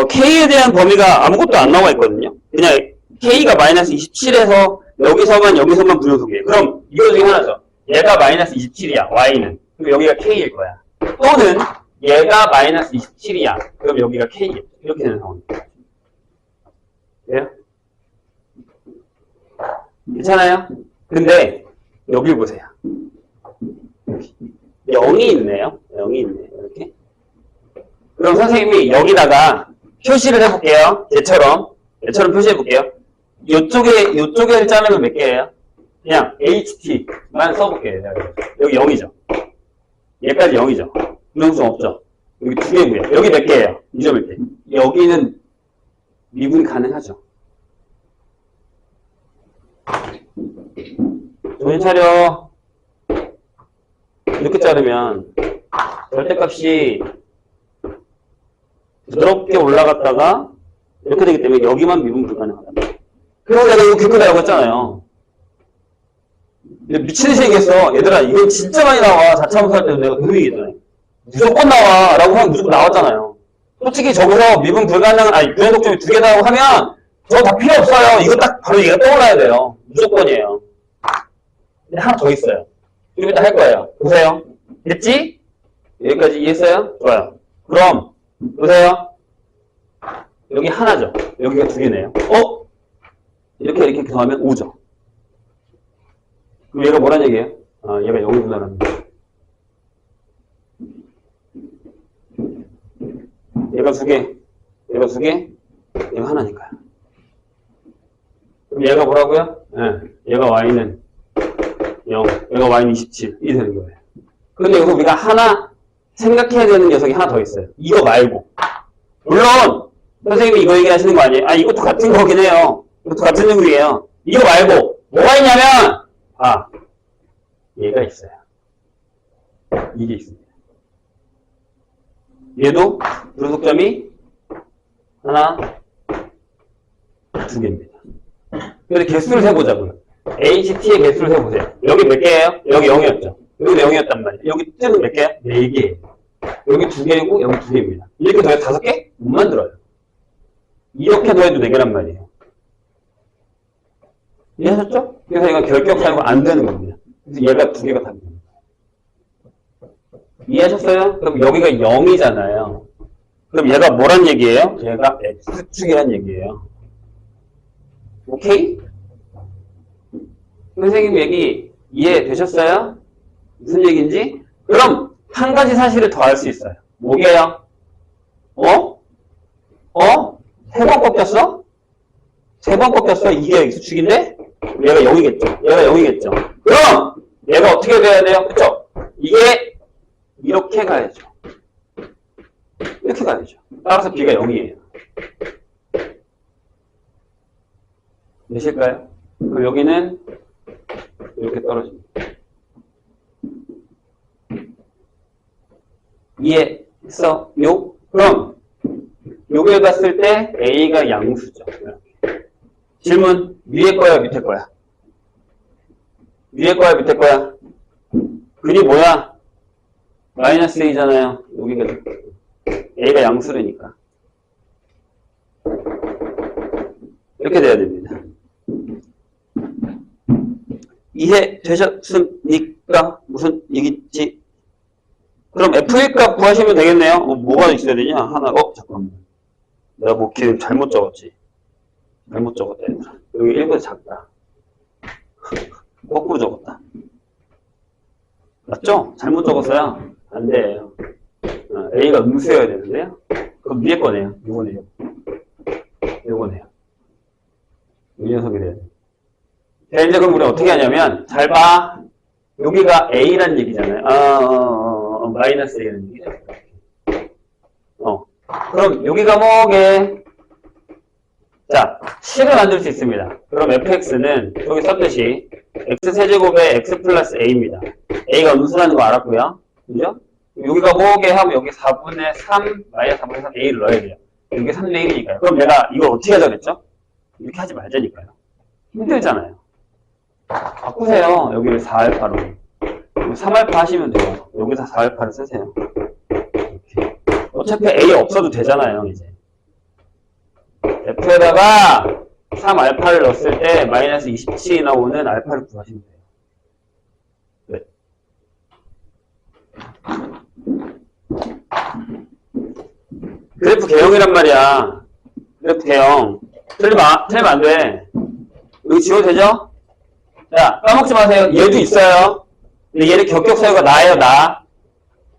K에 대한 범위가 아무것도 안 나와 있거든요. 그냥 K가 마이너스 27에서 여기서만 불연속이에요. 그럼 이거 중에 하나죠. 얘가 마이너스 27이야. Y는. 그럼 여기가 K일 거야. 또는 얘가 마이너스 27이야. 그럼 여기가 K예요. 이렇게 되는 상황입니다. 그래요? 괜찮아요? 근데 여기 보세요. 0이 있네요. 0이 있네요. 이렇게. 그럼 선생님이 여기다가 표시를 해볼게요. 얘처럼 표시해볼게요. 요쪽에 자르면 몇 개예요? 그냥 HT만 써볼게요. 여기 0이죠. 얘까지 0이죠. 불연속점 없죠. 여기 2개고요. 여기 몇 개예요? 이 점일 때. 여기는 미분이 가능하죠. 정신 차려. 이렇게 자르면 절대값이 부드럽게 올라갔다가 이렇게 되기 때문에 여기만 미분 불가능하다. 그래서 내가 이거 개크다라고 했잖아요. 근데 미친듯이 얘기했어. 얘들아, 이건 진짜 많이 나와. 자차함수 할 때도 내가 계속 얘기했잖아요. 무조건 나와. 라고 하면 무조건 나왔잖아요. 솔직히 저기서 미분 불가능, 아니, 불행 독점이 2개다라고 하면 저 다 필요 없어요. 이거 딱 바로 얘가 떠올라야 돼요. 무조건이에요. 근데 하나 더 있어요. 좀 이따 할 거예요. 보세요. 됐지? 여기까지 이해했어요? 좋아요. 그럼, 보세요. 여기 하나죠. 여기가 2개네요. 이렇게 더하면 5죠. 그럼 얘가 뭐란 얘기예요? 아, 얘가 0이구나라는 거예요. 얘가 2개, 얘가 2개, 얘가 하나니까요. 그럼 얘가 뭐라고요? 얘가 y는 0, 얘가 y는 27, 이 되는 거예요. 그런데 여기서 우리가 하나 생각해야 되는 녀석이 하나 더 있어요. 이거 말고. 물론 선생님이 이거 얘기하시는 거 아니에요? 아, 이것도 같은 거긴 해요. 이것도 같은 놈이에요. 이거 말고 뭐가 있냐면 얘가 있어요. 이게 있습니다. 얘도 불속점이 하나, 2개입니다. 근데 개수를 세보자고요. HT의 개수를 세보세요. 여기 몇 개예요? 여기 0이었죠. 여기 0이었단 말이에요. 여기 T는 몇 개야? 4개. 여기 2개이고 여기 2개입니다. 이렇게 더해서 5개? 못 만들어요. 이렇게 더해도 4개란 말이에요. 이해하셨죠? 그래서 이건 결격사유가 안 되는 겁니다. 그래서 얘가 2개가 답입니다. 이해하셨어요? 그럼 여기가 0이잖아요. 그럼 얘가 뭐란 얘기예요? 얘가 X축이란 얘기예요. 오케이? 선생님 얘기 이해되셨어요? 무슨 얘기인지? 그럼 한 가지 사실을 더 알 수 있어요. 뭐게요? 3번 꺾였어? 3번 꺾였어? 이게 X축인데? 얘가 0이겠죠? 얘가 0이겠죠? 그럼 얘가 어떻게 돼야 돼요? 그쵸? 이게 이렇게 가야죠. 이렇게 가야죠. 따라서 B가 0이에요. 되실까요? 그럼 여기는 이렇게 떨어집니다. 이해했어? 그럼 요걸 봤을 때 A가 양수죠. 질문, 위에 거야 밑에 거야? 위에 거야 밑에 거야? 근이 뭐야? 마이너스 A잖아요. 여기가 A가 양수라니까. 이렇게 돼야 됩니다. 이해되셨습니까? 무슨 얘기지? 그럼 F의 값 구하시면 되겠네요. 뭐가 있어야 되냐? 하나, 잠깐만. 내가 뭐 길 잘못 적었지. 잘못 적었다, 얘들아. 여기 1보다 작다. 거꾸로 적었다. 맞죠? 잘못 적었어요. 안 돼요. A가 음수여야 되는데요. 그럼 위에 거네요. 요거네요. 요거네요. 이 녀석이 돼야 돼. 자, 이제 그럼 우리 어떻게 하냐면, 잘 봐. 여기가 A란 얘기잖아요. 마이너스 A라는 얘기죠. 그럼 여기가 뭐게? 자, 식을 만들 수 있습니다. 그럼 fx는 여기 썼듯이 x세제곱에 x 플러스 a입니다. a가 음수라는 거 알았고요. 그죠? 여기가 뭐게 하면 여기 4분의 3, 마이너스 4분의 3 a를 넣어야 돼요. 여기 3분의 1이니까요. 그럼 내가 이걸 어떻게 하자 그랬죠? 이렇게 하지 말자니까요. 힘들잖아요. 바꾸세요. 여기를 4알파로. 3알파 하시면 돼요. 여기서 4알파를 쓰세요. 이렇게. 어차피 A 없어도 되잖아요, 이제. F에다가 3알파를 넣었을 때 마이너스 27이 나오는 알파를 구하시면 돼요. 네. 그래프 개형이란 말이야. 그래프 개형. 틀리면 안 돼. 여기 지워도 되죠? 자, 까먹지 마세요. 얘도 있어요. 근데 얘를 격격사유가 나예요, 나.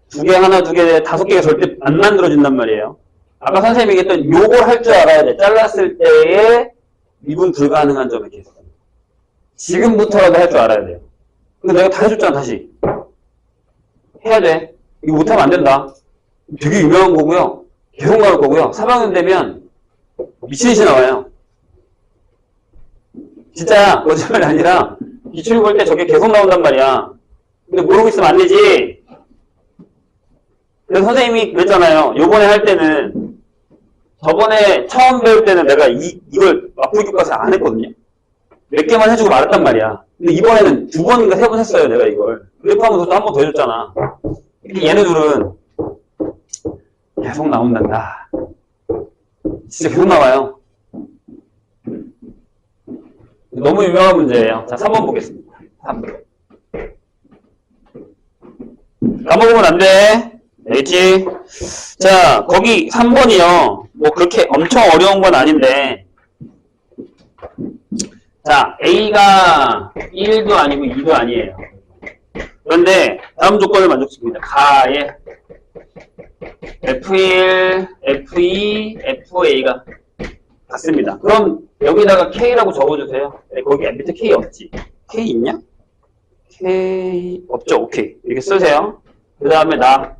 2개, 하나, 2개, 5개가 절대 안 만들어진단 말이에요. 아까 선생님이 얘기했던 요걸 할 줄 알아야 돼. 잘랐을 때의 미분 불가능한 점을 이렇게 했어요. 지금부터라도 할 줄 알아야 돼요. 근데 내가 다 해줬잖아, 다시. 해야 돼. 이거 못하면 안 된다. 되게 유명한 거고요. 계속 나올 거고요. 3학년 되면 미친 듯이 나와요. 진짜 거짓말이 아니라 기출 볼 때 저게 계속 나온단 말이야. 근데 모르고 있으면 안 되지. 그래서 선생님이 그랬잖아요. 요번에 할 때는 저번에 처음 배울 때는 내가 이걸 맛보기 교과서 안 했거든요. 몇 개만 해주고 말았단 말이야. 근데 이번에는 2번인가 3번 했어요, 내가 이걸. 그래프 하면서 또 한 번 더 해줬잖아. 얘네들은 계속 나온단다. 진짜 계속 나와요. 너무 유명한 문제예요. 자, 3번 보겠습니다. 3번. 까먹으면 안 돼. 알겠지? 자, 거기 3번이요. 뭐 그렇게 엄청 어려운 건 아닌데. 자, A가 1도 아니고 2도 아니에요. 그런데 다음 조건을 만족시킵니다. 가에 F1, F2, FA가 같습니다. 그럼 여기다가 K라고 적어주세요. 네, 거기 밑에 K 없지? K 있냐? K 없죠? 오케이. 이렇게 쓰세요. 그 다음에 나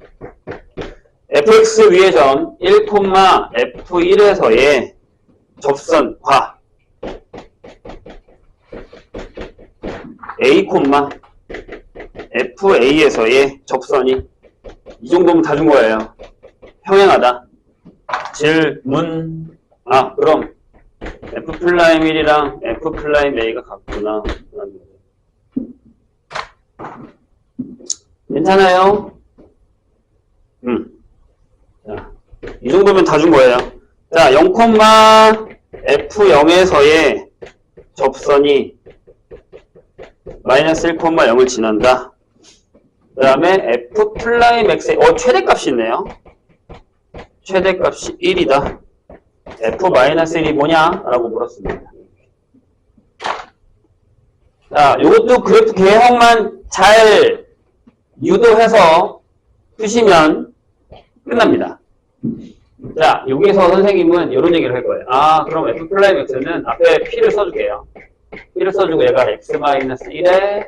fx 위의 점 1, F1에서의 접선 과 A, FA에서의 접선이 이 정도면 다 준 거예요. 평행하다. 질문. 그럼 F'1이랑 F'A가 같구나. 괜찮아요? 자, 이 정도면 다 준 거예요. 자, 0,F0에서의 접선이 마이너스 1,0을 지난다. 그 다음에 F'X의 최대값이 있네요. 최대값이 1이다. F-1이 뭐냐? 라고 물었습니다. 자, 요것도 그래프 개형만 잘 유도해서 푸시면 끝납니다. 자, 여기서 선생님은 이런 얘기를 할 거예요. 그럼 F'X는 앞에 P를 써줄게요. P를 써주고 얘가 X-1에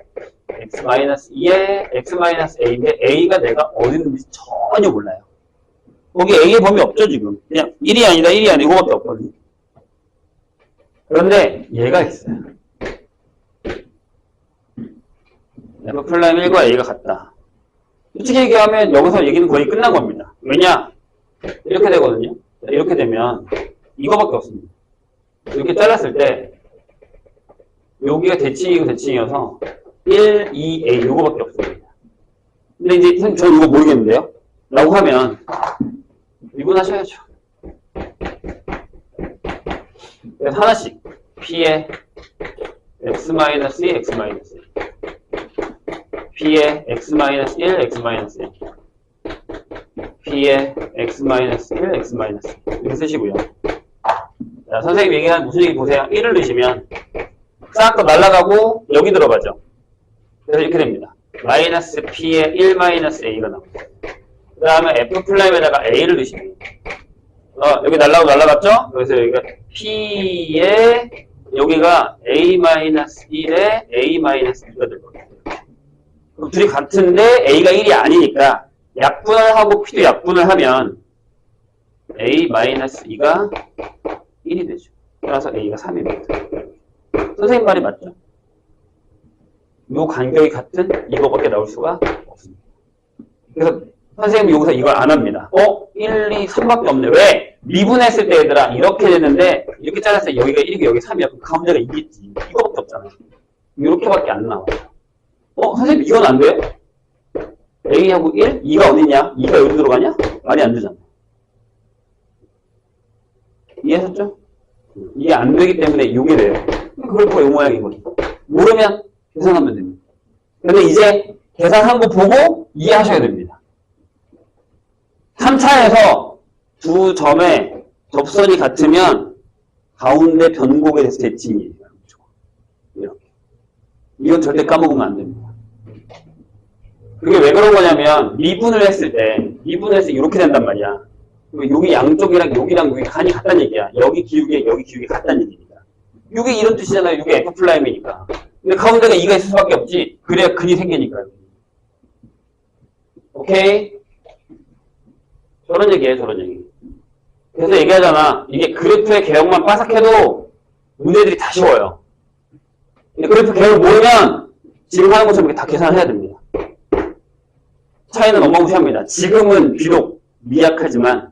X-2에 X-A인데 A가 내가 어디 있는지 전혀 몰라요. 거기 A의 범위 없죠, 지금. 그냥 1이 아니다, 1이 아니다, 이거밖에 없거든요. 그런데 얘가 있어요. F'1과 A가 같다. 솔직히 얘기하면 여기서 얘기는 거의 끝난 겁니다. 왜냐? 이렇게 되거든요. 이렇게 되면 이거밖에 없습니다. 이렇게 잘랐을 때 여기가 대칭이고 대칭이어서 1, 2, A 요거밖에 없습니다. 근데 이제 저는 이거 모르겠는데요? 라고 하면 미분하셔야죠. 그래서 하나씩 P에 X-2, X-2 P에 X-1, X-1 P에 X-1, X-1 이렇게 쓰시고요. 자, 선생님 얘기한 무슨 얘기 보세요. 1을 넣으시면 싹 다 날아가고 여기 들어가죠. 그래서 이렇게 됩니다. 마이너스 P에 1 마이너스 A가 나옵니다. 그 다음에 F'에다가 A를 넣으시면 여기 날아갔죠? 그래서 여기가 P에 여기가 A-1에 A-2가 될 겁니다. 그럼 둘이 같은데 A가 1이 아니니까 약분을 하고 P도 약분을 하면 A-2가 1이 되죠. 따라서 A가 3입니다. 선생님 말이 맞죠? 요 간격이 같은 이거밖에 나올 수가 없습니다. 그래서 선생님이 여기서 이걸 안 합니다. 1, 2, 3밖에 없네. 왜? 미분했을 때 얘들아 이렇게 됐는데 이렇게 잘랐을 때 여기가 1이고 여기 3이야. 그럼 가운데가 2겠지. 이거밖에 없잖아요. 이렇게밖에 안 나와요. 선생님 이건 안 돼요? A하고 1? 2가 어디냐? 2가 여기 들어가냐? 말이 안 되잖아요. 이해하셨죠? 이게 안 되기 때문에 이게 돼요. 그래프가 이 모양이거든요. 모르면 계산하면 됩니다. 근데 이제 계산한 거 보고 이해하셔야 됩니다. 3차에서 두 점의 접선이 같으면 가운데 변곡에 대해서 대칭이에요. 이렇게. 이건 절대 까먹으면 안 됩니다. 그게 왜 그런 거냐면 미분을 했을 때 이렇게 된단 말이야. 여기 양쪽이랑 여기랑 여기 간이 같다는 얘기야. 여기 기울기 같다는 얘기입니다. 이게 이런 뜻이잖아요. 이게 F'이니까. 근데 가운데가 2가 있을 수밖에 없지. 그래야 근이 생기니까요. 오케이? 저런 얘기예요, 저런 얘기. 그래서 얘기하잖아. 이게 그래프의 개혁만 빠삭해도 문제들이 다 쉬워요. 근데 그래프 개혁을 모르면 지금 하는 것처럼 다 계산을 해야 됩니다. 차이는 어마무시합니다. 지금은 비록 미약하지만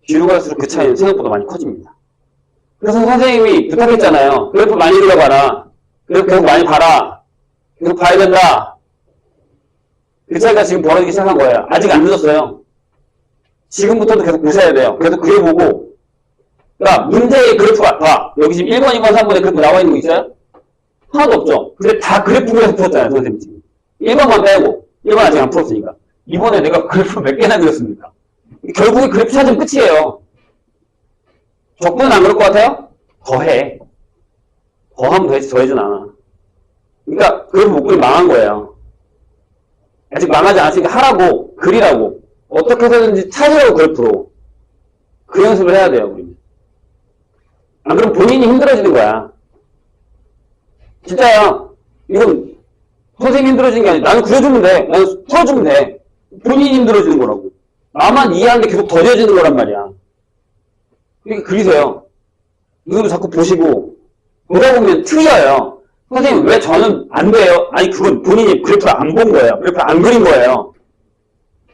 뒤로 갈수록 그 차이는 생각보다 많이 커집니다. 그래서 선생님이 부탁했잖아요. 그래프 많이 그려봐라. 그래프 계속 많이 봐라. 계속 봐야 된다. 그 차이가 지금 벌어지기 시작한 거예요. 아직 안 늦었어요. 지금부터도 계속 보셔야 돼요. 계속 그려보고. 그러니까 문제의 그래프가 봐. 여기 지금 1번, 2번, 3번에 그래프 나와 있는 거 있어요? 하나도 없죠. 근데 다 그래프 그려서 풀었잖아요, 선생님 지금. 1번만 빼고. 1번 아직 안 풀었으니까. 이번에 내가 그래프 몇 개나 그렸습니까? 결국에 그래프 찾으면 끝이에요. 적분은 안 그럴 것 같아요? 더해. 더하면 더해지, 더해진 않아. 그러니까 그래프 못 그리면 망한 거예요. 아직 망하지 않았으니까 하라고, 그리라고. 어떻게 해서든지 찾으라고 그래프로. 그 연습을 해야 돼요, 우리는. 안 그러면 본인이 힘들어지는 거야. 진짜야. 이건 선생님이 힘들어지는 게 아니라 나는 그려주면 돼. 나는 풀어주면 돼. 본인이 힘들어지는 거라고. 나만 이해하는데 계속 더뎌지는 거란 말이야. 그러니까 그리세요. 이거 자꾸 보시고 보다 보면 틀려요. 선생님 왜 저는 안 돼요? 아니 그건 본인이 그래프를 안 본 거예요. 그래프를 안 그린 거예요.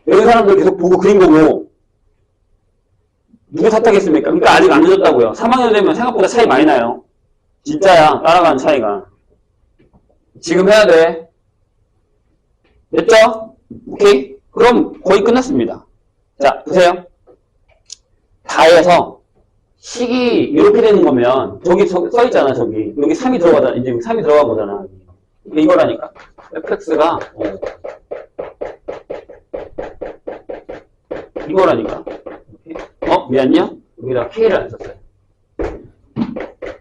여기 사람들 계속 보고 그린 거고 누구 탓하겠습니까? 그러니까 아직 안 늦었다고요. 3학년 되면 생각보다 차이 많이 나요. 진짜야. 따라가는 차이가. 지금 해야 돼. 됐죠? 오케이? 그럼 거의 끝났습니다. 자, 보세요. 다해서 식이 이렇게 되는 거면 저기 써 있잖아, 저기. 여기 3이 들어가잖아. 이제 3이 들어간 거잖아. 이거라니까. fx가 이거라니까. 미안요? 여기다 k를 안 썼어요.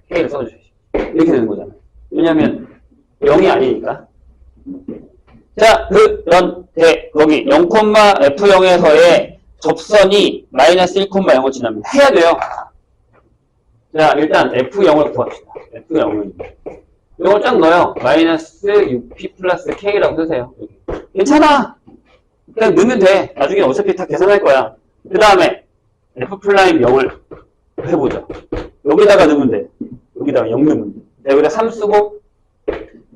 k를 써주셔야죠. 이렇게 되는 거잖아요. 왜냐면 0이 아니니까. 자, 그런데 거기 0,f0에서의 접선이 마이너스 1,0을 지나면 해야 돼요. 자, 일단 f0을 구합시다. f0을. 이걸 쫙 넣어요. 마이너스 6p 플러스 k라고 쓰세요. 괜찮아. 그냥 넣으면 돼. 나중에 어차피 다 계산할 거야. 그 다음에 f'0을 해보자. 여기다가 넣으면 돼. 여기다가 0 넣으면 돼. 여기다 3 쓰고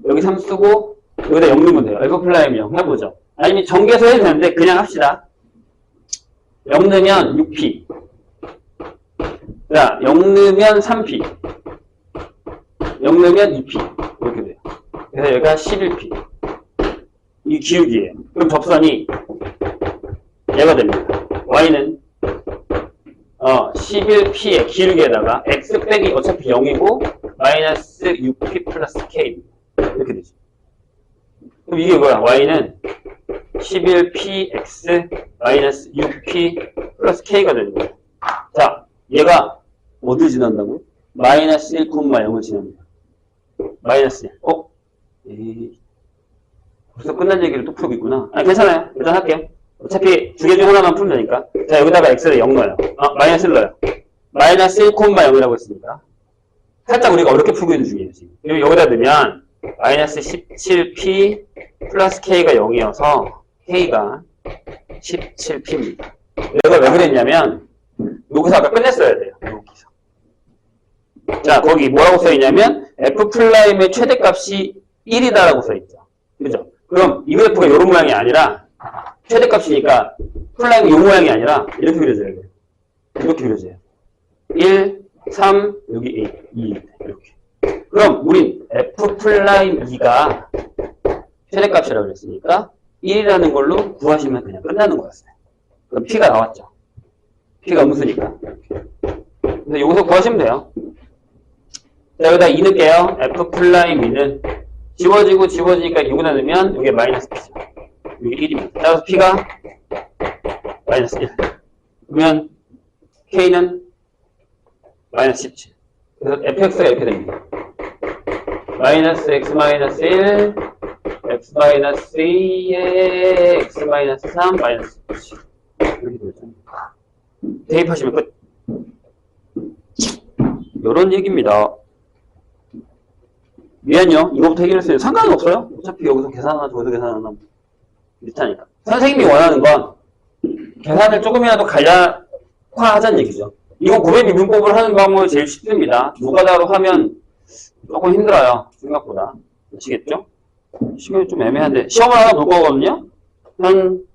여기 3 쓰고 여기다 0 넣으면 돼요. f'0 해보죠. 아니면 전개해서 해도 되는데 그냥 합시다. 0 넣으면 6p. 자, 0 넣으면 3p. 0 넣으면 2p. 이렇게 돼요. 그래서 여기가 11p. 이 기울기예요. 그럼 접선이 얘가 됩니다. y는 11p의 기울기에다가 x 빼기 어차피 0이고 마이너스 6p 플러스 k 이렇게 되죠. 그럼 이게 뭐야? y는 11px 마이너스 6p 플러스 k가 되는 거예요. 자, 얘가 어딜 지난다고요? 마이너스 1,0을 지납니다. 마이너스 1. 벌써 끝난 얘기를 또 풀고 있구나. 아, 괜찮아요. 일단 할게요. 어차피 두 개 중 하나만 풀면 되니까. 자, 여기다가 x를 0 넣어요. 마이너스 1 넣어요. 마이너스 1,0이라고 했으니까. 살짝 우리가 어렵게 풀고 있는 중이에요, 지금. 여기다 넣으면 마이너스 17p 플러스 k가 0이어서 k가 17p입니다. 내가 왜 그랬냐면 여기서 아까 끝냈어야 돼요. 여기서. 자, 거기 뭐라고 써있냐면 f'의 최대값이 1이다라고 써있죠. 그죠? 그럼 이 그래프가 이런 모양이 아니라 최대값이니까 플라잉 이 모양이 아니라 이렇게 그려져야 돼요. 이렇게 그려져요. 1, 3, 여기 2 이렇게. 그럼 우린 f'2가 최대값이라고 그랬으니까 1이라는 걸로 구하시면 그냥 끝나는 거였어요. 그럼 p가 나왔죠. p가 음수니까. 그래서 여기서 구하시면 돼요. 자, 여기다 2 넣을게요. f'2는 지워지니까 여기다 넣으면 이게 마이너스 p죠. 이게 1입니다. 따라서 p가 마이너스 1. 그러면 k는 마이너스 17. 그래서 fx가 이렇게 됩니다. 마이너스 x 마이너스 1, x 마이너스 2에 x 마이너스 3, 마이너스 17. 이렇게 되죠. 대입하시면 끝. 요런 얘기입니다. 미안요. 이거부터 해결했어요. 상관은 없어요. 어차피 여기서 계산하나 저기서 계산하나 비슷하니까. 선생님이 원하는 건 계산을 조금이라도 간략화하자는 얘기죠. 이건 고백 미분법을 하는 방법이 제일 쉽습니다. 노가다로 하면 조금 힘들어요. 생각보다. 아시겠죠? 시간이 좀 애매한데 시험을 하나 볼 거거든요. 한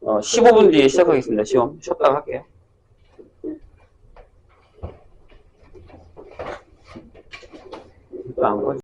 15분 뒤에 시작하겠습니다. 시험 쉬었다가 할게요. 나온 거죠.